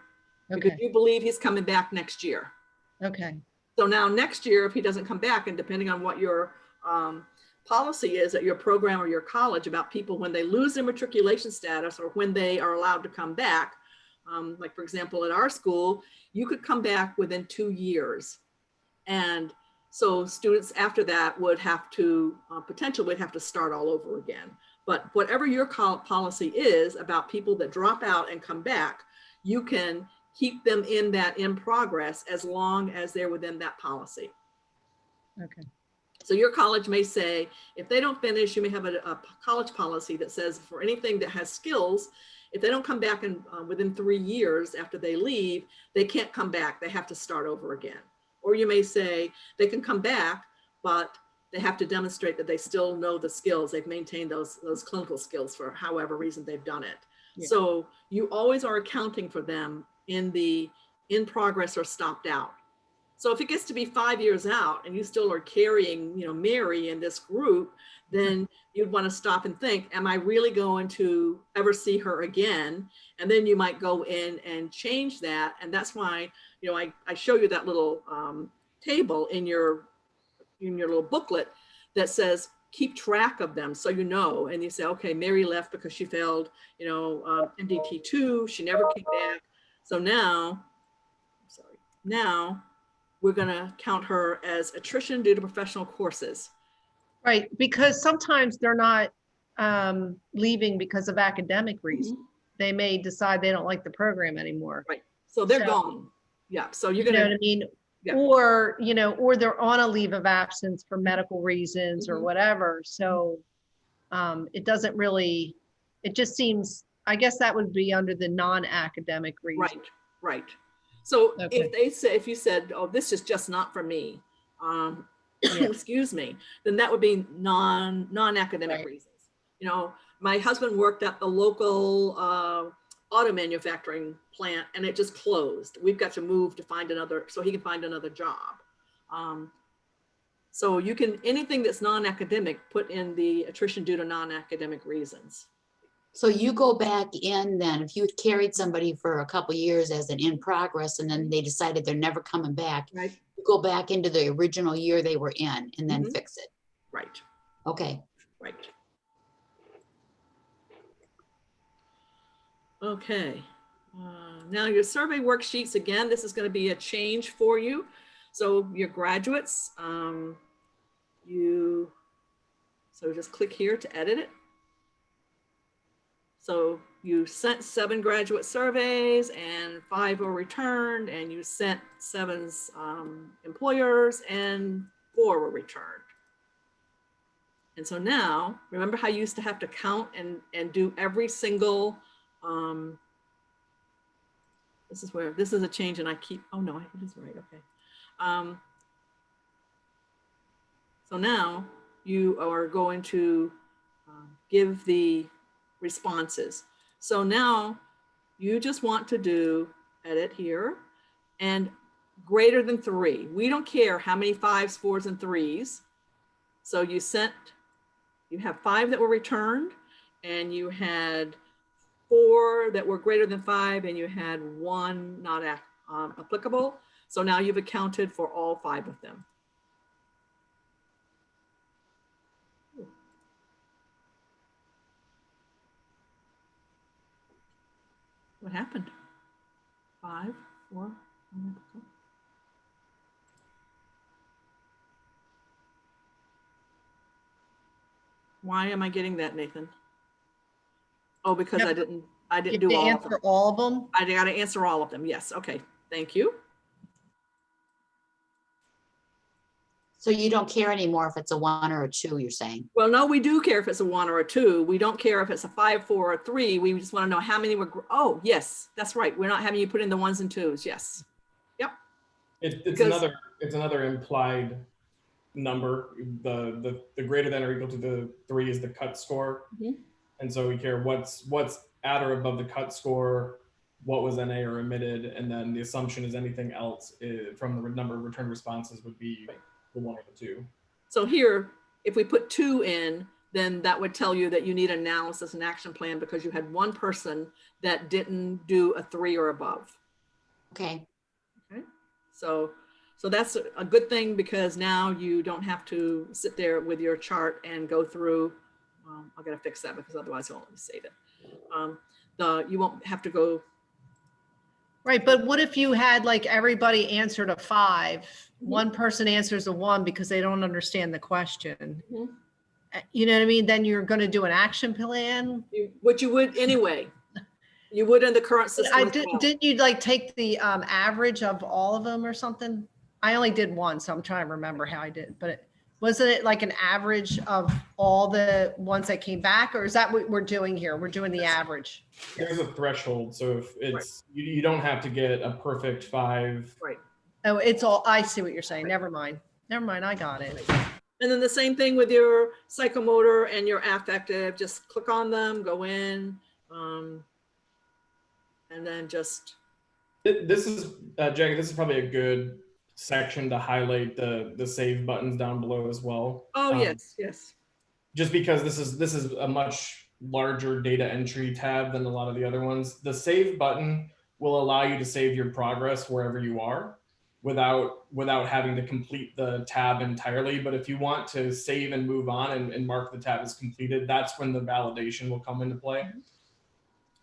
because Okay. you believe he's coming back next year. Okay. So now next year, if he doesn't come back, and depending on what your policy is at your program or your college about people when they lose their matriculation status or when they are allowed to come back, like for example, at our school, you could come back within 2 years. And so students after that would have to, potentially would have to start all over again. But whatever your policy is about people that drop out and come back, you can keep them in that in progress as long as they're within that policy. Okay. So your college may say, if they don't finish, you may have a college policy that says for anything that has skills, if they don't come back in, within 3 years after they leave, they can't come back. They have to start over again. Or you may say they can come back, but they have to demonstrate that they still know the skills. They've maintained those clinical skills for however reason they've done it. Yeah. So you always are accounting for them in the in progress or stopped out. So if it gets to be 5 years out and you still are carrying, you know, Mary in this group, then you'd want to stop and think, am I really going to ever see her again? And then you might go in and change that. And that's why, you know, I show you that little table in your little booklet that says, keep track of them so you know. And you say, okay, Mary left because she failed, you know, NDT 2, she never came back. So now, now we're going to count her as attrition due to professional courses. Right, because sometimes they're not leaving because of academic reasons. They may decide they don't like the program anymore. Right, so they're gone. Yeah, so you're going to, you know what I mean? Yeah. Or, you know, or they're on a leave of absence for medical reasons or whatever. So it doesn't really, it just seems, I guess that would be under the non-academic reason. Right, right. So Okay. if they say, if you said, oh, this is just not for me, excuse me, then that would be non-academic Right. reasons. You know, my husband worked at the local auto manufacturing plant and it just closed. We've got to move to find another, so he can find another job. So you can, anything that's non-academic, put in the attrition due to non-academic reasons. So you go back in then, if you had carried somebody for a couple of years as an in progress and then they decided they're never coming back, right? You go back into the original year they were in and then fix it. Right. Okay. Right. Okay. Now your survey worksheets, again, this is going to be a change for you. So your graduates, so just click here to edit it. So you sent 7 graduate surveys and 5 were returned, and you sent 7 employers and 4 were returned. And so now, remember how you used to have to count and do every single, this is a change and I keep, oh no, it is right, okay. So now you are going to give the responses. So now you just want to do edit here and greater than 3. We don't care how many 5s, 4s, and 3s. So you have 5 that were returned and you had 4 that were greater than 5 and you had 1 not applicable. So now you've accounted for all 5 of them. What happened? 5, 4. Why am I getting that, Nathan? Oh, because Yep. I didn't You do have to all of them. answer all of them. I got to answer all of them. Yes. Okay. Thank you. So you don't care anymore if it's a 1 or a 2, you're saying? Well, no, we do care if it's a 1 or a 2. We don't care if it's a 5, 4, or 3. We just want to know how many were. Oh, yes, that's right. We're not having you put in the 1s and 2s. Yes. Yep. It's Because- another implied number. The greater than or equal to the 3 is the cut score. Mhm. And so we care what's at or above the cut score, what was NA or omitted, and then the assumption is anything else from the number of returned responses would be the 1 or the 2. So here, if we put 2 in, then that would tell you that you need analysis and action plan because you had one person that didn't do a 3 or above. Okay. Okay. So that's a good thing because now you don't have to sit there with your chart and go through. I got to fix that because otherwise it won't let me save it. You won't have to go. Right, but what if you had like everybody answered a 5, one person answers a 1 because they don't understand the question? Mhm. You know what I mean? Then you're going to do an action plan. What you would anyway. You would in the current But system. I as well. didn't you like take the average of all of them or something? I only did one, so I'm trying to remember how I did. But wasn't it like an average of all the ones that came back, or is that what we're doing here? We're doing the average. There's a threshold, so if it's you don't have to get a perfect 5. Right. Oh, it's all. I see what you're saying. Never mind. I got it. And then the same thing with your psychomotor and your affective. Just click on them, go in, and then just. This is Jackie. This is probably a good section to highlight the save buttons down below as well. Oh yes. Just because this is a much larger data entry tab than a lot of the other ones. The save button will allow you to save your progress wherever you are without having to complete the tab entirely. But if you want to save and move on and mark the tab as completed, that's when the validation will come into play.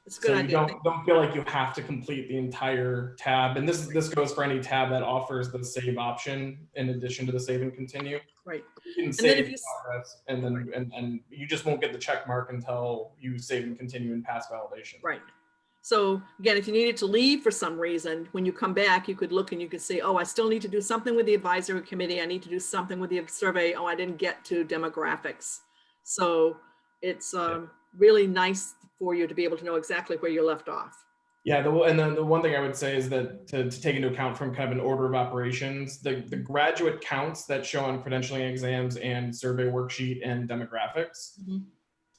It's a good So idea. you don't feel like you have to complete the entire tab. And this goes for any tab that offers the save option in addition to the save and continue. Right. You can And save then if you progress and then and you just won't get the check mark until you save and continue and pass validation. Right. So again, if you needed to leave for some reason, when you come back, you could look and you could say, oh, I still need to do something with the advisory committee. I need to do something with the survey. Oh, I didn't get to demographics. So it's really nice for you to be able to know exactly where you left off. Yeah, and then the one thing I would say is that to take into account from kind of an order of operations, the graduate counts that show on credentialing exams and survey worksheet and demographics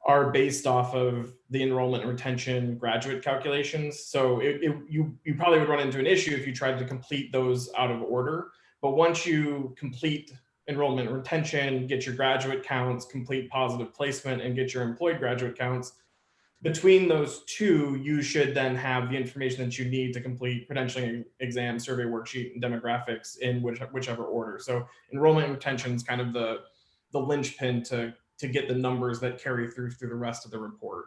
are based off of the enrollment and retention graduate calculations. So you probably would run into an issue if you tried to complete those out of order. But once you complete enrollment and retention, get your graduate counts, complete positive placement, and get your employed graduate counts, between those two, you should then have the information that you need to complete credentialing exam, survey worksheet, and demographics in whichever order. So enrollment and retention is kind of the linchpin to get the numbers that carry through the rest of the report.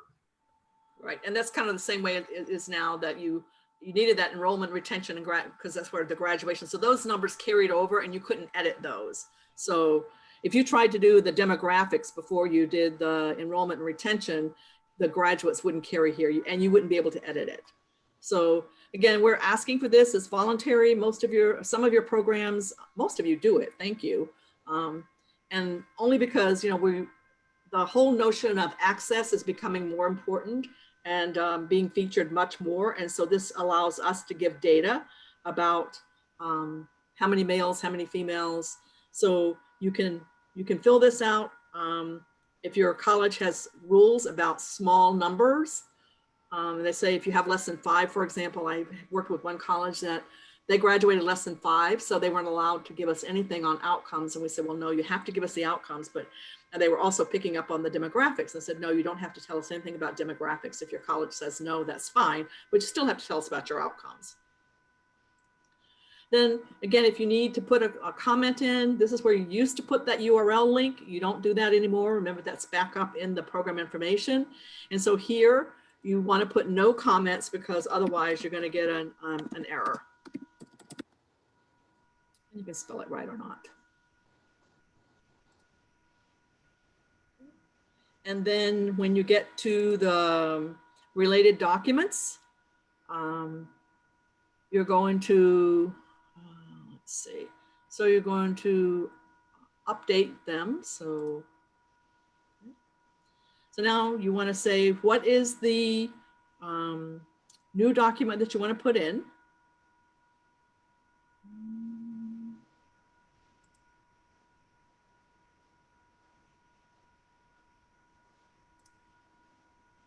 Right, and that's kind of the same way it is now that you needed that enrollment, retention, and because that's where the graduation. So those numbers carried over, and you couldn't edit those. So if you tried to do the demographics before you did the enrollment and retention, the graduates wouldn't carry here and you wouldn't be able to edit it. So again, we're asking for this. It's voluntary. Some of your programs, most of you do it. Thank you. And only because, the whole notion of access is becoming more important and being featured much more. And so this allows us to give data about how many males, how many females. So you can fill this out. If your college has rules about small numbers, they say if you have less than 5, for example, I worked with one college that they graduated less than 5, so they weren't allowed to give us anything on outcomes. And we said, well, no, you have to give us the outcomes. And they were also picking up on the demographics and said, no, you don't have to tell us anything about demographics. If your college says no, that's fine, but you still have to tell us about your outcomes. Then again, if you need to put a comment in, this is where you used to put that URL link. You don't do that anymore. Remember, that's back up in the program information. And so here you want to put no comments because otherwise you're going to get an error. You can spell it right or not. And then when you get to the related documents, you're going to, let's see. So you're going to update them. So now you want to say, what is the new document that you want to put in?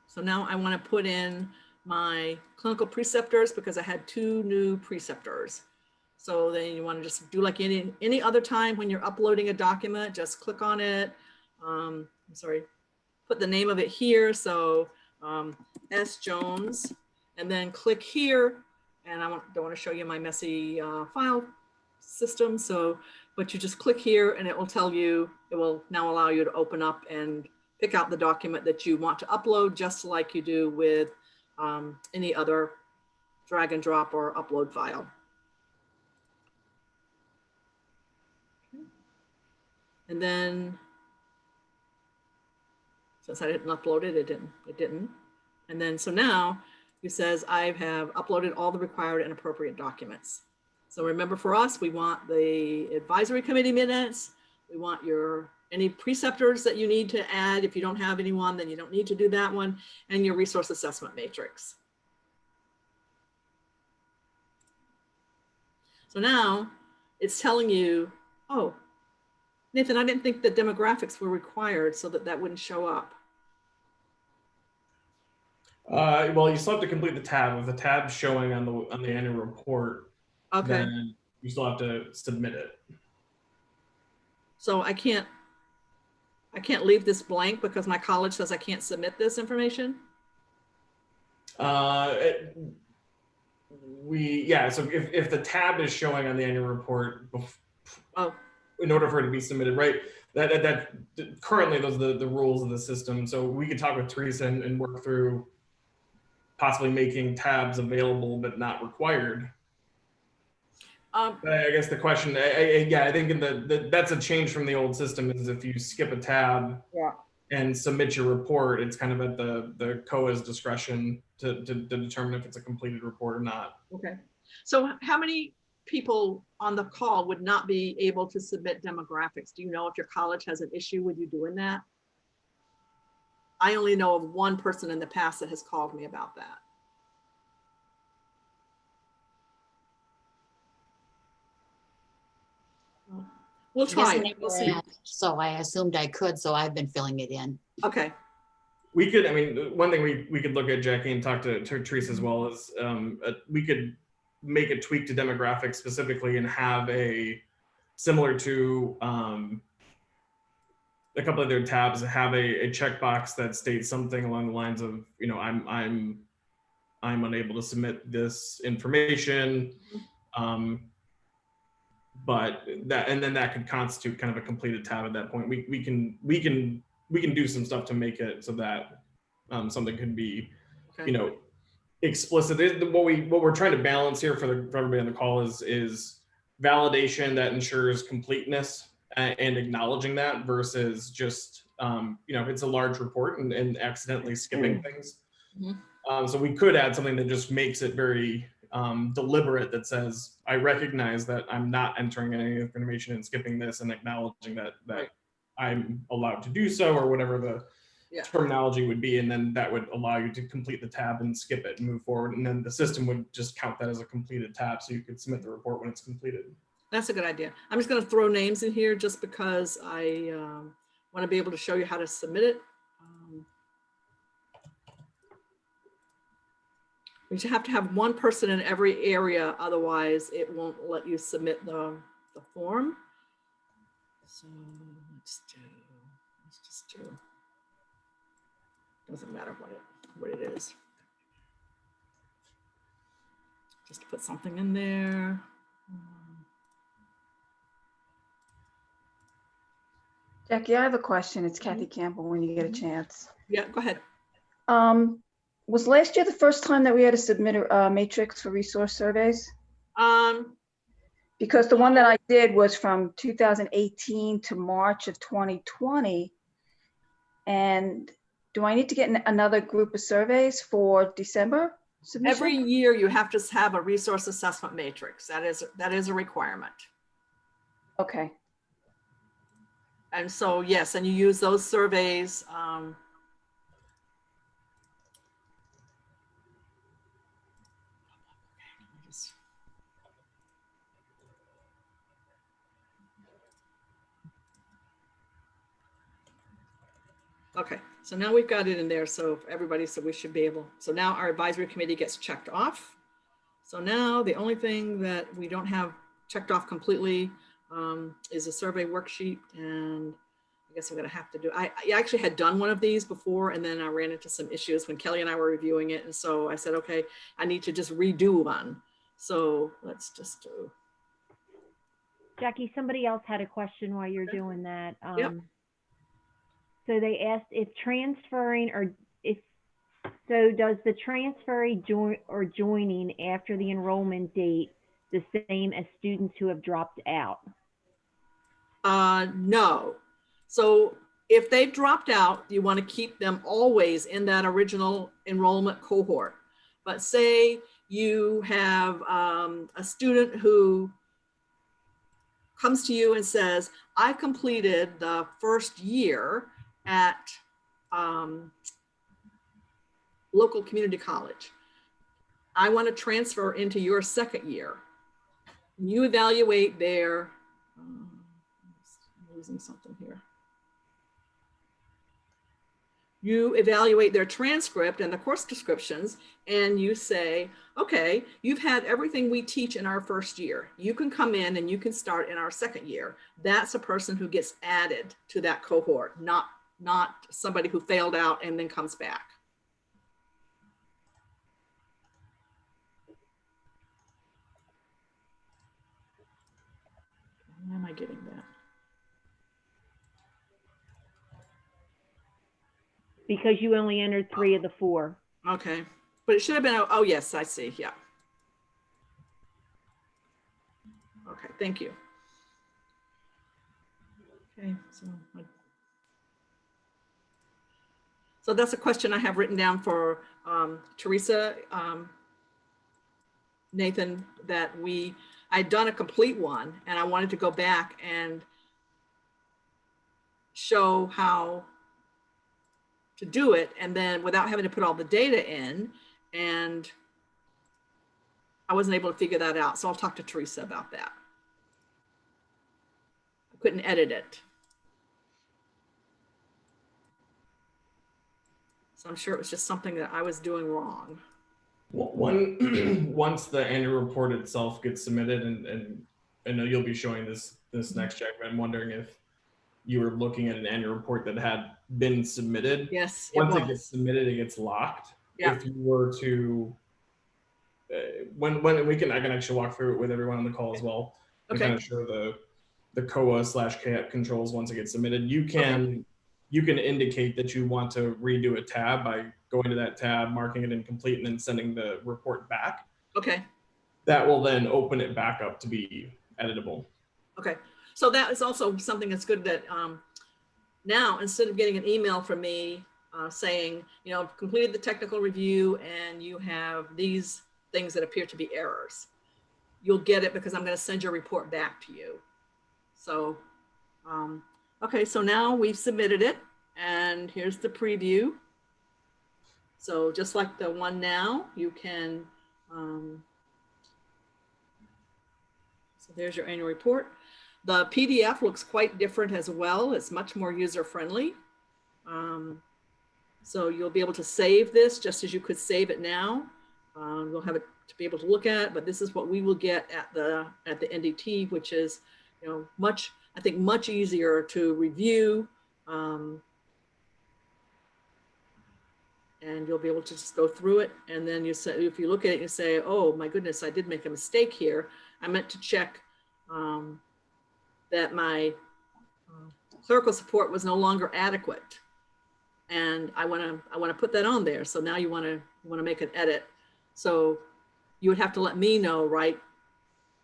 So now I want to put in my clinical preceptors because I had 2 new preceptors. So then you want to just do like any other time when you're uploading a document, just click on it. I'm sorry, put the name of it here. So S. Jones, and then click here. And I don't want to show you my messy file system. So, but you just click here and it will tell you, it will now allow you to open up and pick out the document that you want to upload, just like you do with any other drag and drop or upload file. And then, since I didn't upload it, it didn't. And then, so now it says I have uploaded all the required and appropriate documents. So remember, for us, we want the advisory committee minutes. We want any preceptors that you need to add. If you don't have anyone, then you don't need to do that one, and your resource assessment matrix. So now it's telling you, oh, Nathan, I didn't think the demographics were required, so that wouldn't show up. Well, you still have to complete the tab. If the tab's showing on the annual report, Okay. then you still have to submit it. So I can't leave this blank because my college says I can't submit this information? So if the tab is showing on the annual report, in order for it to be submitted, right? That currently those are the rules of the system. So we could talk with Teresa and work through possibly making tabs available but not required. But I guess the question, I think that's a change from the old system. Is if you skip a tab and submit your report, it's kind of at the COA's discretion to determine if it's a completed report or not. Okay. So how many people on the call would not be able to submit demographics? Do you know if your college has an issue with you doing that? I only know of one person in the past that has called me about that. We'll try. We'll see. So I assumed I could, so I've been filling it in. Okay. We could, I mean, one thing we could look at, Jackie, and talk to Teresa as well, is we could make a tweak to demographics specifically and have similar to a couple of their tabs, have a checkbox that states something along the lines of, I'm unable to submit this information, but then that could constitute kind of a completed tab at that point. We can do some stuff to make it so that something could be, explicit. What we're trying to balance here for everybody on the call is validation that ensures completeness and acknowledging that versus just it's a large report and accidentally skipping things. So we could add something that just makes it very deliberate, that says I recognize that I'm not entering any information and skipping this, and acknowledging that I'm allowed to do so, or whatever the terminology would be, and then that would allow you to complete the tab and skip it and move forward, and then the system would just count that as a completed tab, so you could submit the report when it's completed. That's a good idea. I'm just going to throw names in here just because I want to be able to show you how to submit it. You have to have one person in every area, otherwise it won't let you submit the form. So let's just do, doesn't matter what it is. Just put something in there. Jackie, I have a question. It's Kathy Campbell when you get a chance. Yeah, go ahead. Was last year the first time that we had to submit a matrix for resource surveys? Because the one that I did was from 2018 to March of 2020. And do I need to get another group of surveys for December submission? Every year you have to have a resource assessment matrix. That is a requirement. Okay. And so, yes, and you use those surveys. Okay, so now we've got it in there. So everybody, so we should be able, so now our advisory committee gets checked off. So now the only thing that we don't have checked off completely is a survey worksheet. And I guess I'm gonna have to do, I actually had done one of these before, and then I ran into some issues when Kelly and I were reviewing it. And so I said, okay, I need to just redo one. So let's just do. Jackie, somebody else had a question while you're doing that. Yep. So they asked if transferring or if, so does the transferee joining after the enrollment date the same as students who have dropped out? No. So if they've dropped out, you want to keep them always in that original enrollment cohort. But say you have a student who comes to you and says, I completed the first year at local community college. I want to transfer into your second year. You evaluate their, I'm losing something here. You evaluate their transcript and the course descriptions, and you say, okay, you've had everything we teach in our first year. You can come in and you can start in our second year. That's a person who gets added to that cohort, not somebody who failed out and then comes back. Why am I getting that? Because you only entered 3 of the 4. Okay, but it should have been, oh yes, I see, yeah. Okay, thank you. Okay, so that's a question I have written down for Teresa, Nathan, that I'd done a complete one and I wanted to go back and show how to do it, and then without having to put all the data in, and I wasn't able to figure that out. So I'll talk to Teresa about that. I couldn't edit it. So I'm sure it was just something that I was doing wrong. Well, once the annual report itself gets submitted, and I know you'll be showing this next check, but I'm wondering if you were looking at an annual report that had been submitted. Yes. Once it gets submitted, it gets locked. Yeah. If you were to, when I can actually walk through it with everyone on the call as well. And Okay. kind of show the COA/CAAHEP controls once it gets submitted. You can indicate that you want to redo a tab by going to that tab, marking it incomplete, and then sending the report back. Okay. That will then open it back up to be editable. Okay. So that is also something that's good, that now instead of getting an email from me saying, you know, I've completed the technical review and you have these things that appear to be errors, you'll get it because I'm going to send your report back to you. So, okay, so now we've submitted it and here's the preview. So just like the one now, you can, so there's your annual report. The PDF looks quite different as well. It's much more user-friendly. So you'll be able to save this just as you could save it now. You'll have it to be able to look at, but this is what we will get at the NDT, which is, you know, much, I think, much easier to review. And you'll be able to just go through it. And then you say, if you look at it, you say, oh my goodness, I did make a mistake here. I meant to check that my clerical support was no longer adequate. And I want to put that on there. So now you want to you want to make an edit. So you would have to let me know, right?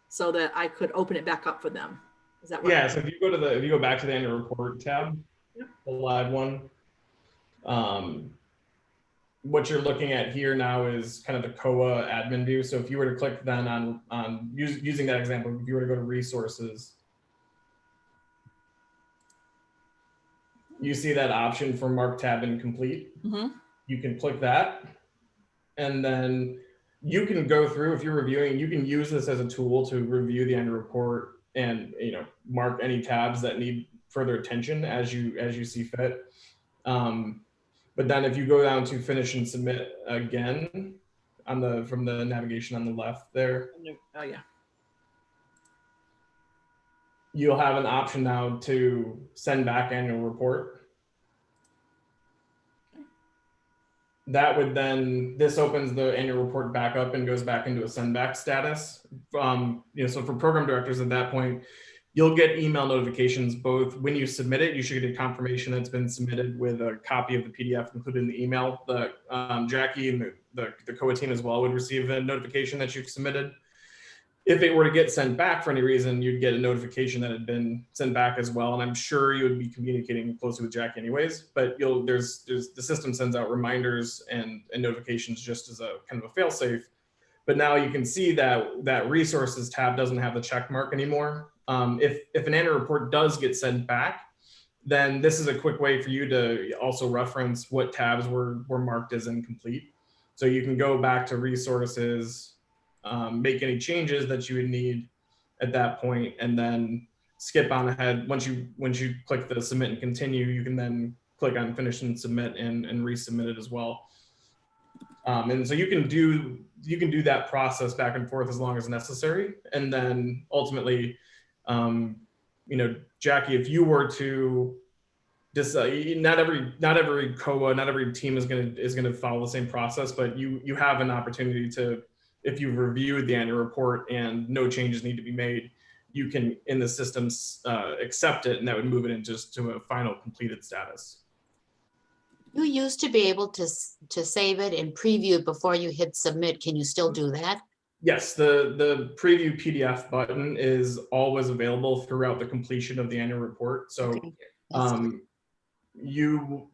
So that I could open it back up for them. Is that right? Yeah, so if you go back to the annual report tab, Yep. the live one, what you're looking at here now is kind of the COA admin view. So if you were to click then on using that example, if you were to go to resources, you see that option for mark tab incomplete. Mm-hmm. You can click that, and then you can go through, if you're reviewing, you can use this as a tool to review the annual report and mark any tabs that need further attention as you see fit. But then if you go down to finish and submit again from the navigation on the left there, Oh yeah. you'll have an option now to send back annual report. That would then, this opens the annual report back up and goes back into a send back status. So for program directors at that point, you'll get email notifications both when you submit it. You should get a confirmation that's been submitted with a copy of the PDF included in the email. Jackie and the COA team as well would receive a notification that you've submitted. If it were to get sent back for any reason, you'd get a notification that had been sent back as well. And I'm sure you would be communicating closely with Jackie anyways, but there's the system sends out reminders and notifications just as a kind of a fail safe. But now you can see that resources tab doesn't have the check mark anymore. If an annual report does get sent back, then this is a quick way for you to also reference what tabs were marked as incomplete. So you can go back to resources, make any changes that you would need at that point, and then skip on ahead. Once you click the submit and continue, you can then click on finish and submit and resubmit it as well. And so you can do that process back and forth as long as necessary. And then ultimately, Jackie, if you were to not every COA, not every team is gonna follow the same process, but you have an opportunity to, if you've reviewed the annual report and no changes need to be made, you can in the system accept it, and that would move it into a final completed status. You used to be able to save it and preview it before you hit submit. Can you still do that? Yes, the preview PDF button is always available throughout the completion of the annual report. So Okay. you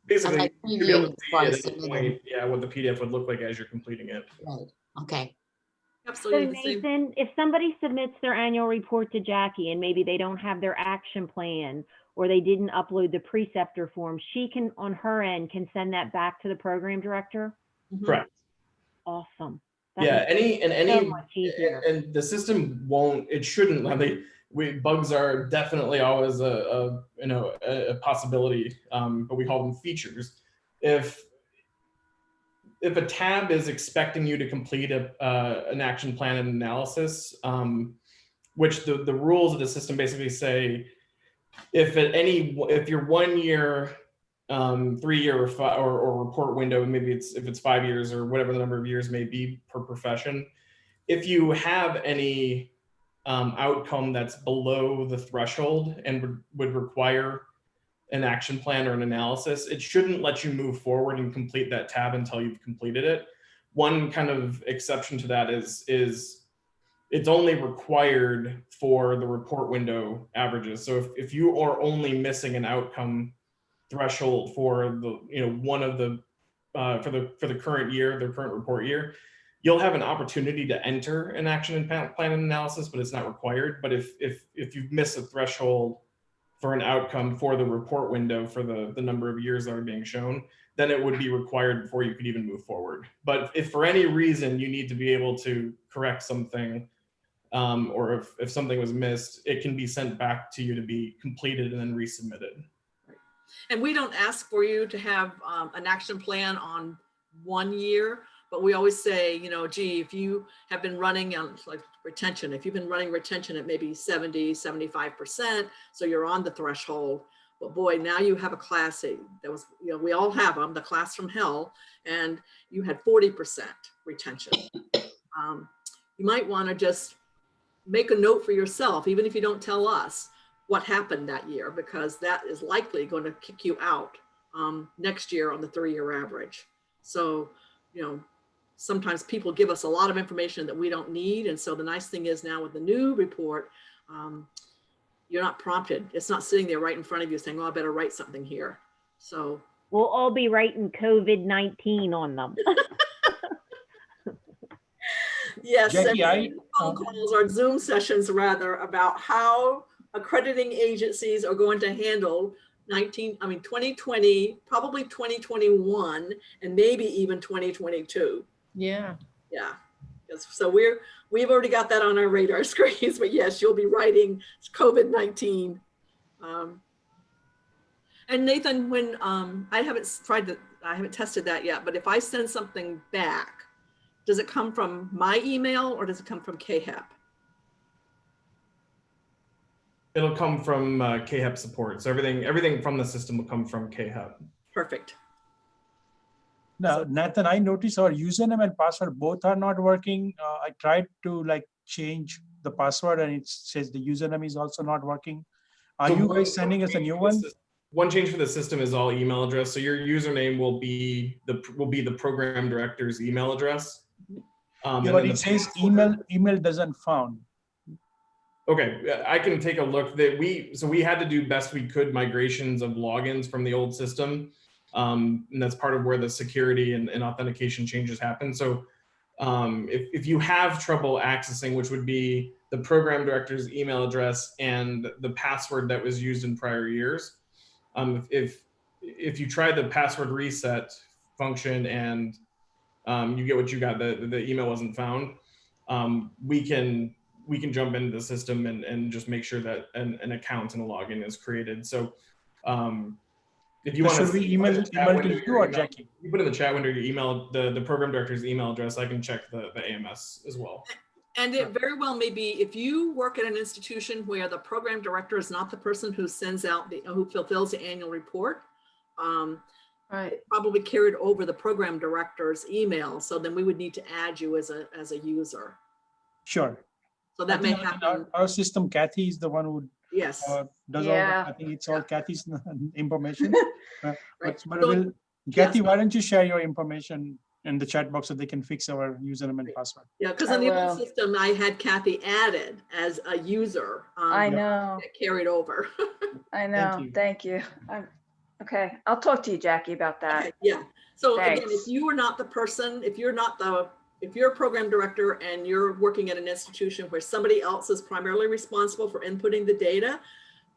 basically like you'll be able to see previewing at before I any submit point, what the PDF would look like as you're completing it. Right. Okay. So Absolutely. The same. Nathan, if somebody submits their annual report to Jackie and maybe they don't have their action plan or they didn't upload the preceptor form, she can, on her end, can send that back to the program director? Mhm. Correct. Awesome. That so much easier. and the system won't, it shouldn't. Bugs are definitely always a possibility, but we call them features. If a tab is expecting you to complete an action plan and analysis, which the rules of the system basically say, if your 1 year, 3 year or report window, maybe if it's 5 years or whatever the number of years may be per profession, if you have any outcome that's below the threshold and would require an action plan or an analysis, it shouldn't let you move forward and complete that tab until you've completed it. One kind of exception to that is it's only required for the report window averages. So if you are only missing an outcome threshold for the one of the for the current year, the current report year, you'll have an opportunity to enter an action and plan and analysis, but it's not required. But if you've missed a threshold for an outcome for the report window for the number of years that are being shown, then it would be required before you could even move forward. But if for any reason you need to be able to correct something, or if something was missed, it can be sent back to you to be completed and then resubmitted. And we don't ask for you to have an action plan on 1 year, but we always say, gee, if you have been running on like retention, if you've been running retention at maybe 70, 75%, so you're on the threshold, but boy, now you have a class that was, we all have them, the class from hell, and you had 40% retention. You might want to just make a note for yourself, even if you don't tell us what happened that year, because that is likely going to kick you out next year on the 3-year average. So, you know, sometimes people give us a lot of information that we don't need. And so the nice thing is now with the new report, you're not prompted. It's not sitting there right in front of you saying, oh, I better write something here. So We'll all be writing COVID-19 on them. yes, Jackie, and phone calls or Zoom sessions rather about how accrediting agencies are going to handle 2020, probably 2021, and maybe even 2022. Yeah. Yeah. Yes. So we've already got that on our radar screens, but yes, you'll be writing COVID-19. And Nathan, when I haven't tested that yet, but if I send something back, does it come from my email or does it come from CAAHEP? It'll come from CAAHEP support. So everything from the system will come from CAAHEP. Perfect. Now, Nathan, I noticed our username and password both are not working. I tried to change the password and it says the username is also not working. Are you guys sending us a new one? One change for the system is all email address. So your username will be the program director's email address. But it says email doesn't found. Okay, I can take a look. We had to do best we could migrations of logins from the old system. And that's part of where the security and authentication changes happen. So if you have trouble accessing, which would be the program director's email address and the password that was used in prior years, if you try the password reset function and you get what you got, the email wasn't found, we can jump into the system and just make sure that an account and a login is created. So if you want to email to you or Jackie? You put in the chat window your email, the program director's email address. I can check the AMS as well. And it very well may be if you work at an institution where the program director is not the person who sends out who fulfills the annual report, Right. probably carried over the program director's email. So then we would need to add you as a user. Sure. So that may happen. Our system, Kathy is the one who Yes. does Yeah. all. I think it's all Kathy's information. Right. But So, Kathy, yes. why don't you share your information in the chat box so they can fix our username and password? Yeah, because in the old system, I had Kathy added as a user. I know. That carried over. I know. Thank you. Okay. I'll talk to you, Jackie, about that. Okay, yeah. So Thanks. again, if you are not the person, if you're a program director and you're working at an institution where somebody else is primarily responsible for inputting the data,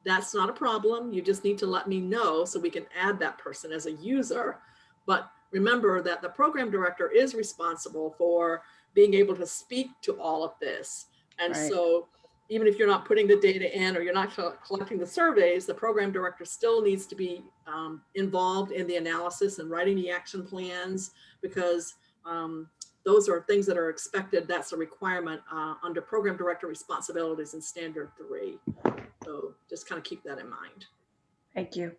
that's not a problem. You just need to let me know so we can add that person as a user. But remember that the program director is responsible for being able to speak to all of this. And so even if you're not putting the data in or you're not collecting the surveys, the program director still needs to be involved in the analysis and writing the action plans, because those are things that are expected. That's a requirement under program director responsibilities in standard 3. So just kind of keep that in mind. Thank you.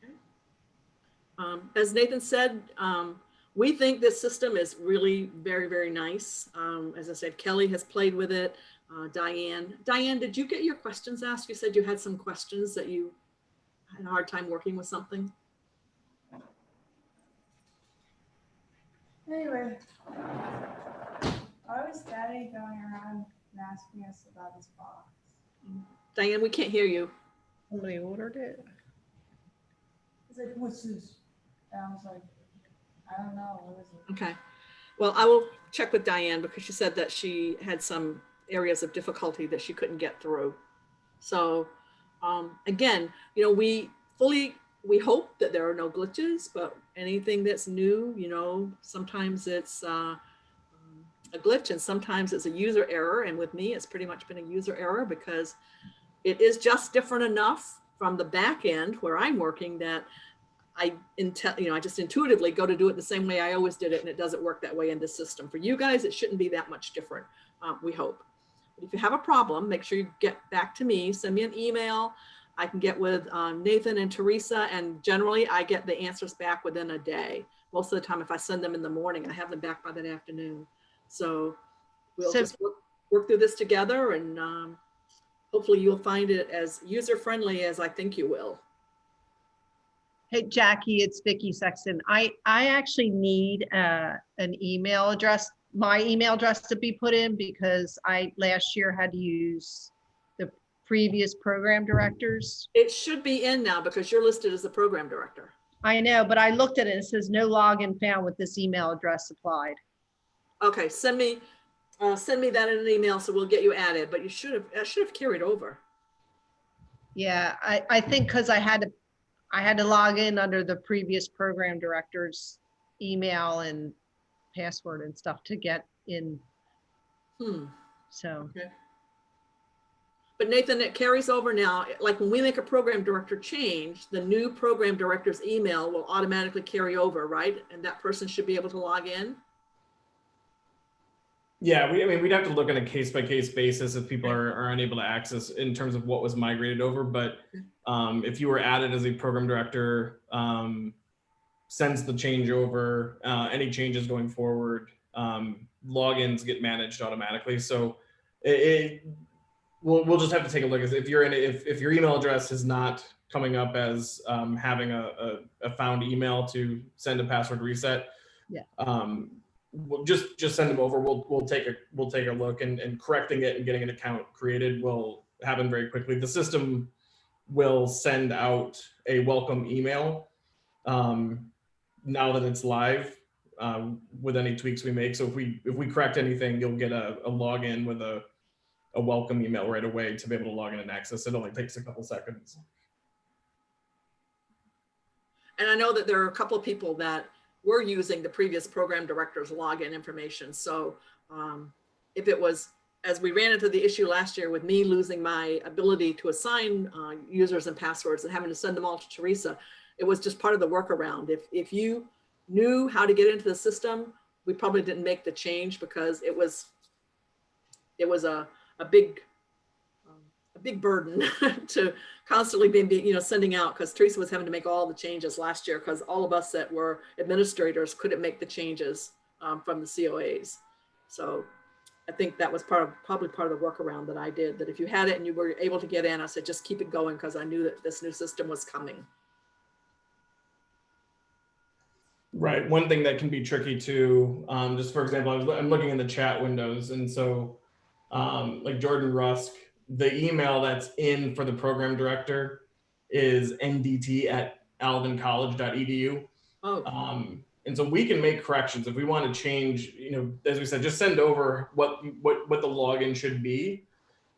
Okay. As Nathan said, we think this system is really very, very nice. As I said, Kelly has played with it. Diane, did you get your questions asked? You said you had some questions that you had a hard time working with something. Anyway, why was Daddy going around and asking us about his box? Diane, we can't hear you. Somebody ordered it. He's like, what's this? And I was like, I don't know, what is it? Okay. Well, I will check with Diane because she said that she had some areas of difficulty that she couldn't get through. So again, we hope that there are no glitches, but anything that's new, sometimes it's a glitch and sometimes it's a user error. And with me, it's pretty much been a user error because it is just different enough from the back end where I'm working that I just intuitively go to do it the same way I always did it, and it doesn't work that way in this system. For you guys, it shouldn't be that much different, we hope. But if you have a problem, make sure you get back to me, send me an email. I can get with Nathan and Teresa, and generally I get the answers back within a day. Most of the time, if I send them in the morning, I have them back by that afternoon. So we'll just work through this together, and hopefully you'll find it as user-friendly as I think you will. Hey, Jackie, it's Vicky Sexton. I actually need an email address, my email address to be put in because I last year had to use the previous program directors. It should be in now because you're listed as the program director. I know, but I looked at it and it says no login found with this email address applied. Okay, send me that in an email so we'll get you added, but that should have carried over. Yeah, I think because I had to log in under the previous program director's email and password and stuff to get in. So. Okay. But Nathan, it carries over now. Like when we make a program director change, the new program director's email will automatically carry over, right? And that person should be able to log in. Yeah, I mean, we'd have to look on a case-by-case basis if people are unable to access in terms of what was migrated over. But if you were added as a program director, since the changeover, any changes going forward, logins get managed automatically. So we'll just have to take a look. If you're if your email address is not coming up as having a found email to send a password reset, we'll just send them over. We'll take a look, and correcting it and getting an account created will happen very quickly. The system will send out a welcome email now that it's live with any tweaks we make. So if we correct anything, you'll get a login with a welcome email right away to be able to log in and access. It only takes a couple seconds. And I know that there are a couple of people that were using the previous program director's login information. So if it was, as we ran into the issue last year with me losing my ability to assign users and passwords and having to send them all to Teresa, it was just part of the workaround. If you knew how to get into the system, we probably didn't make the change because it was a big burden to constantly be sending out, because Teresa was having to make all the changes last year because all of us that were administrators couldn't make the changes from the COAs. So I think that was probably part of the workaround that I did, that if you had it and you were able to get in, I said, just keep it going because I knew that this new system was coming. Right. One thing that can be tricky too, just for example, I'm looking in the chat windows, and so like Jordan Rusk, the email that's in for the program director is ndt@alvincollege.edu. Oh. And so we can make corrections if we want to change, as we said, just send over what the login should be.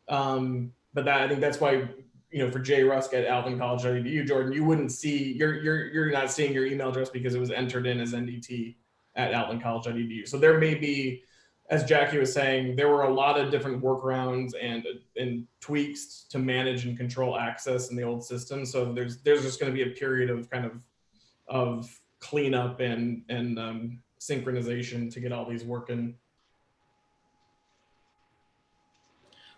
But I think that's why, for jrusk@alvincollege.edu, Jordan, you wouldn't see, you're not seeing your email address because it was entered in as ndt@alvincollege.edu. So there may be, as Jackie was saying, there were a lot of different workarounds and tweaks to manage and control access in the old system. So there's just going to be a period of kind of cleanup and synchronization to get all these working.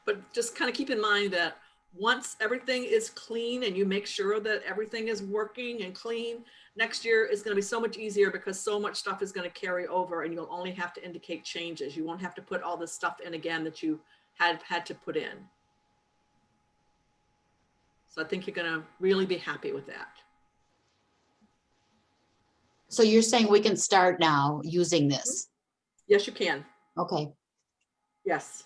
But just kind of keep in mind that once everything is clean and you make sure that everything is working and clean, next year is going to be so much easier because so much stuff is going to carry over and you'll only have to indicate changes. You won't have to put all this stuff in again that you had to put in. So I think you're going to really be happy with that. So you're saying we can start now using this? Yes, you can. Okay. Yes.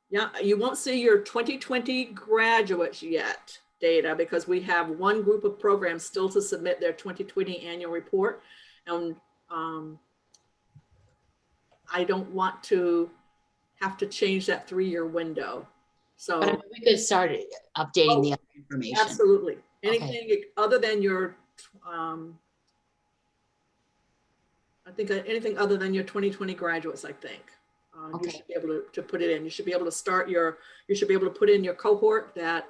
Yeah, you won't see your 2020 graduates yet data because we have one group of programs still to submit their 2020 annual report. And I don't want to have to change that 3-year window. So but we could start updating the other information. Absolutely. Anything Okay. other than your, I think anything other than your 2020 graduates, I think. You should be able to put it in. You should be able to put in your cohort that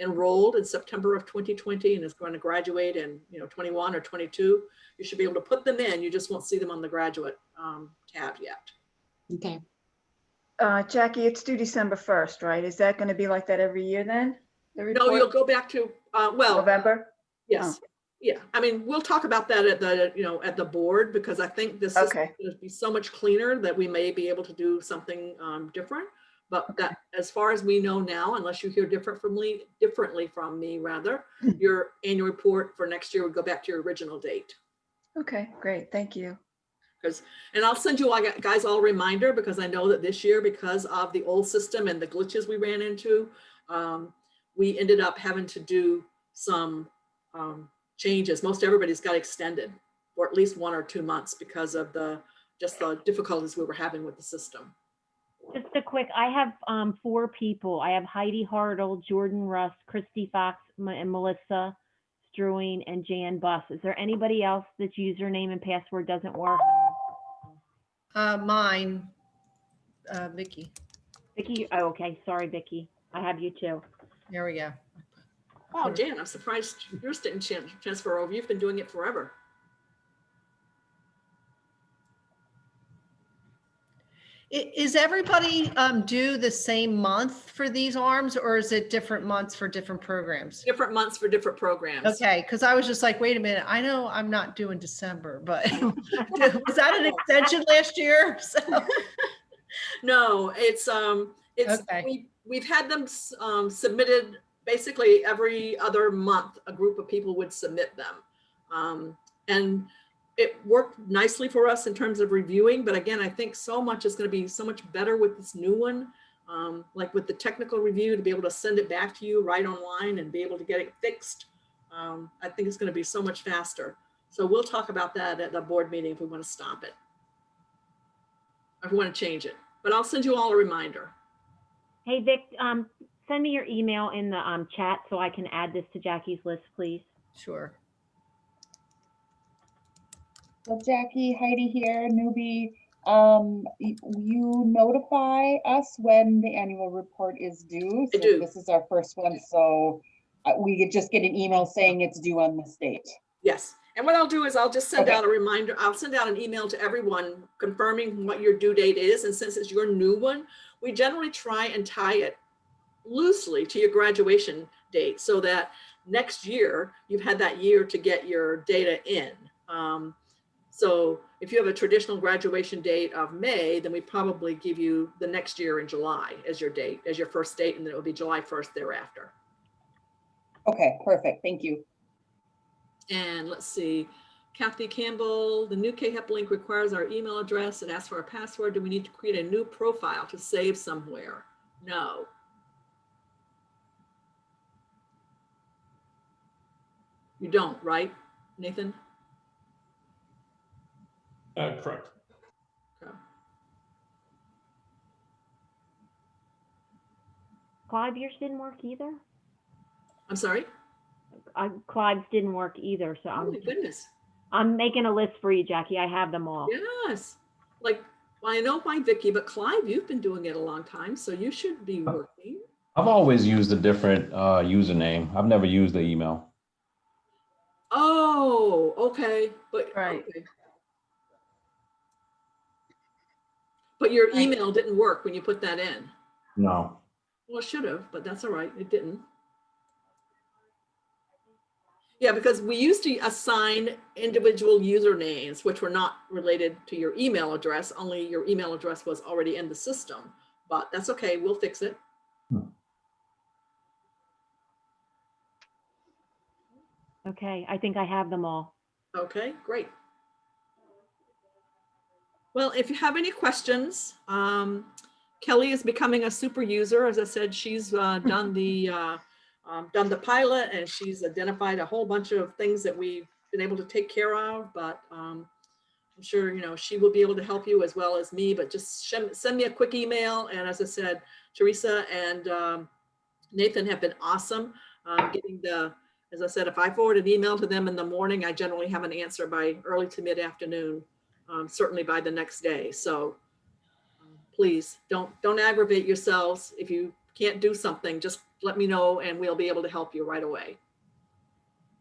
enrolled in September of 2020 and is going to graduate in 21 or 22. You should be able to put them in. You just won't see them on the graduate tab yet. Okay. Jackie, it's due December 1st, right? Is that going to be like that every year then? No, you'll go back to, November? Yes. Oh. Yeah. I mean, we'll talk about that at the, at the board, because I think this is going to be so much cleaner that we may be able to do something different. But that, as far as we know now, unless you hear differently from me, rather, your annual report for next year would go back to your original date. Okay, great. Thank you. And I'll send you all guys all a reminder, because I know that this year, because of the old system and the glitches we ran into, we ended up having to do some changes. Most everybody's got extended for at least 1 or 2 months because of just the difficulties we were having with the system. Just a quick, I have 4 people. I have Heidi Hartle, Jordan Russ, Christy Fox, and Melissa Struing, and Jan Buss. Is there anybody else that's username and password doesn't work? Mine, Vicky. Vicky, oh, okay, sorry, Vicky. I have you too. There we go. Oh, Jan, I'm surprised yours didn't transfer over. You've been doing it forever. Is everybody due the same month for these arms, or is it different months for different programs? Different months for different programs. Okay, because I was just like, wait a minute, I know I'm not due in December, but was that an extension last year? So. No, it's Okay. we've had them submitted basically every other month. A group of people would submit them, and it worked nicely for us in terms of reviewing. But again, I think so much is going to be so much better with this new one, like with the technical review, to be able to send it back to you right online and be able to get it fixed. I think it's going to be so much faster. So we'll talk about that at the board meeting if we want to stop it, if we want to change it. But I'll send you all a reminder. Hey, Vic, send me your email in the chat so I can add this to Jackie's list, please. Sure. So Jackie, Heidi here, newbie. You notify us when the annual report is due. I do. This is our first one, so we could just get an email saying it's due on this date. Yes. And what I'll do is I'll just send Okay. out a reminder. I'll send out an email to everyone confirming what your due date is. And since it's your new one, we generally try and tie it loosely to your graduation date so that next year you've had that year to get your data in. So if you have a traditional graduation date of May, then we probably give you the next year in July as your date, as your first date, and then it will be July 1st thereafter. Okay, perfect. Thank you. And let's see, Kathy Campbell, the new CAAHEP link requires our email address and asks for a password. Do we need to create a new profile to save somewhere? No. You don't, right, Nathan? Correct. Okay. Clive, yours didn't work either? I'm sorry? Clive's didn't work either, so Oh my goodness. I'm making a list for you, Jackie. I have them all. Yes. Like, well, I know by Vicky, but Clive, you've been doing it a long time, so you should be working. I've always used a different username. I've never used the email. Oh, okay. But Right. okay. But your email didn't work when you put that in. No. Well, it should have, but that's all right. It didn't. Yeah, because we used to assign individual usernames, which were not related to your email address, only your email address was already in the system. But that's okay, we'll fix it. Okay, I think I have them all. Okay, great. Well, if you have any questions, Kelly is becoming a super user. As I said, she's done the pilot, and she's identified a whole bunch of things that we've been able to take care of. But I'm sure she will be able to help you as well as me. But just send me a quick email. And as I said, Teresa and Nathan have been awesome getting the. As I said, if I forward an email to them in the morning, I generally have an answer by early to mid-afternoon. Certainly by the next day. So please don't aggravate yourselves. If you can't do something, just let me know and we'll be able to help you right away.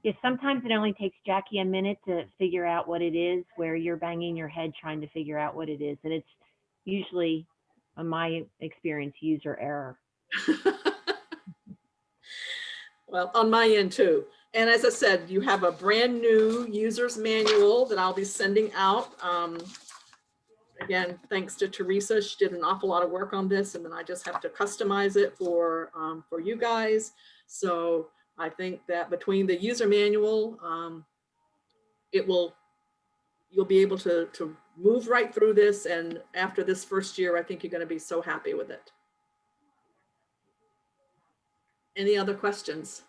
Yeah, sometimes it only takes Jackie a minute to figure out what it is, where you're banging your head trying to figure out what it is. And it's usually, in my experience, user error. Well, on my end too. And as I said, you have a brand new user's manual that I'll be sending out. Again, thanks to Teresa, she did an awful lot of work on this, and then I just have to customize it for you guys. So I think that between the user manual, you'll be able to move right through this. And after this first year, I think you're going to be so happy with it. Any other questions?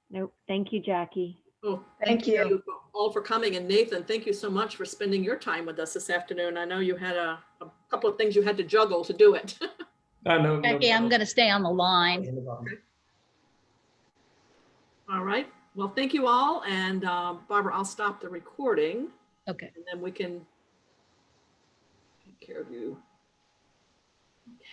Nope. Thank you, Jackie. Oh, Thank you. all for coming. And Nathan, thank you so much for spending your time with us this afternoon. I know you had a couple of things you had to juggle to do it. No, Jackie, I'm going to stay on the line. All right. Well, thank you all. And Barbara, I'll stop the recording. Okay. And then we can take care of you. Okay.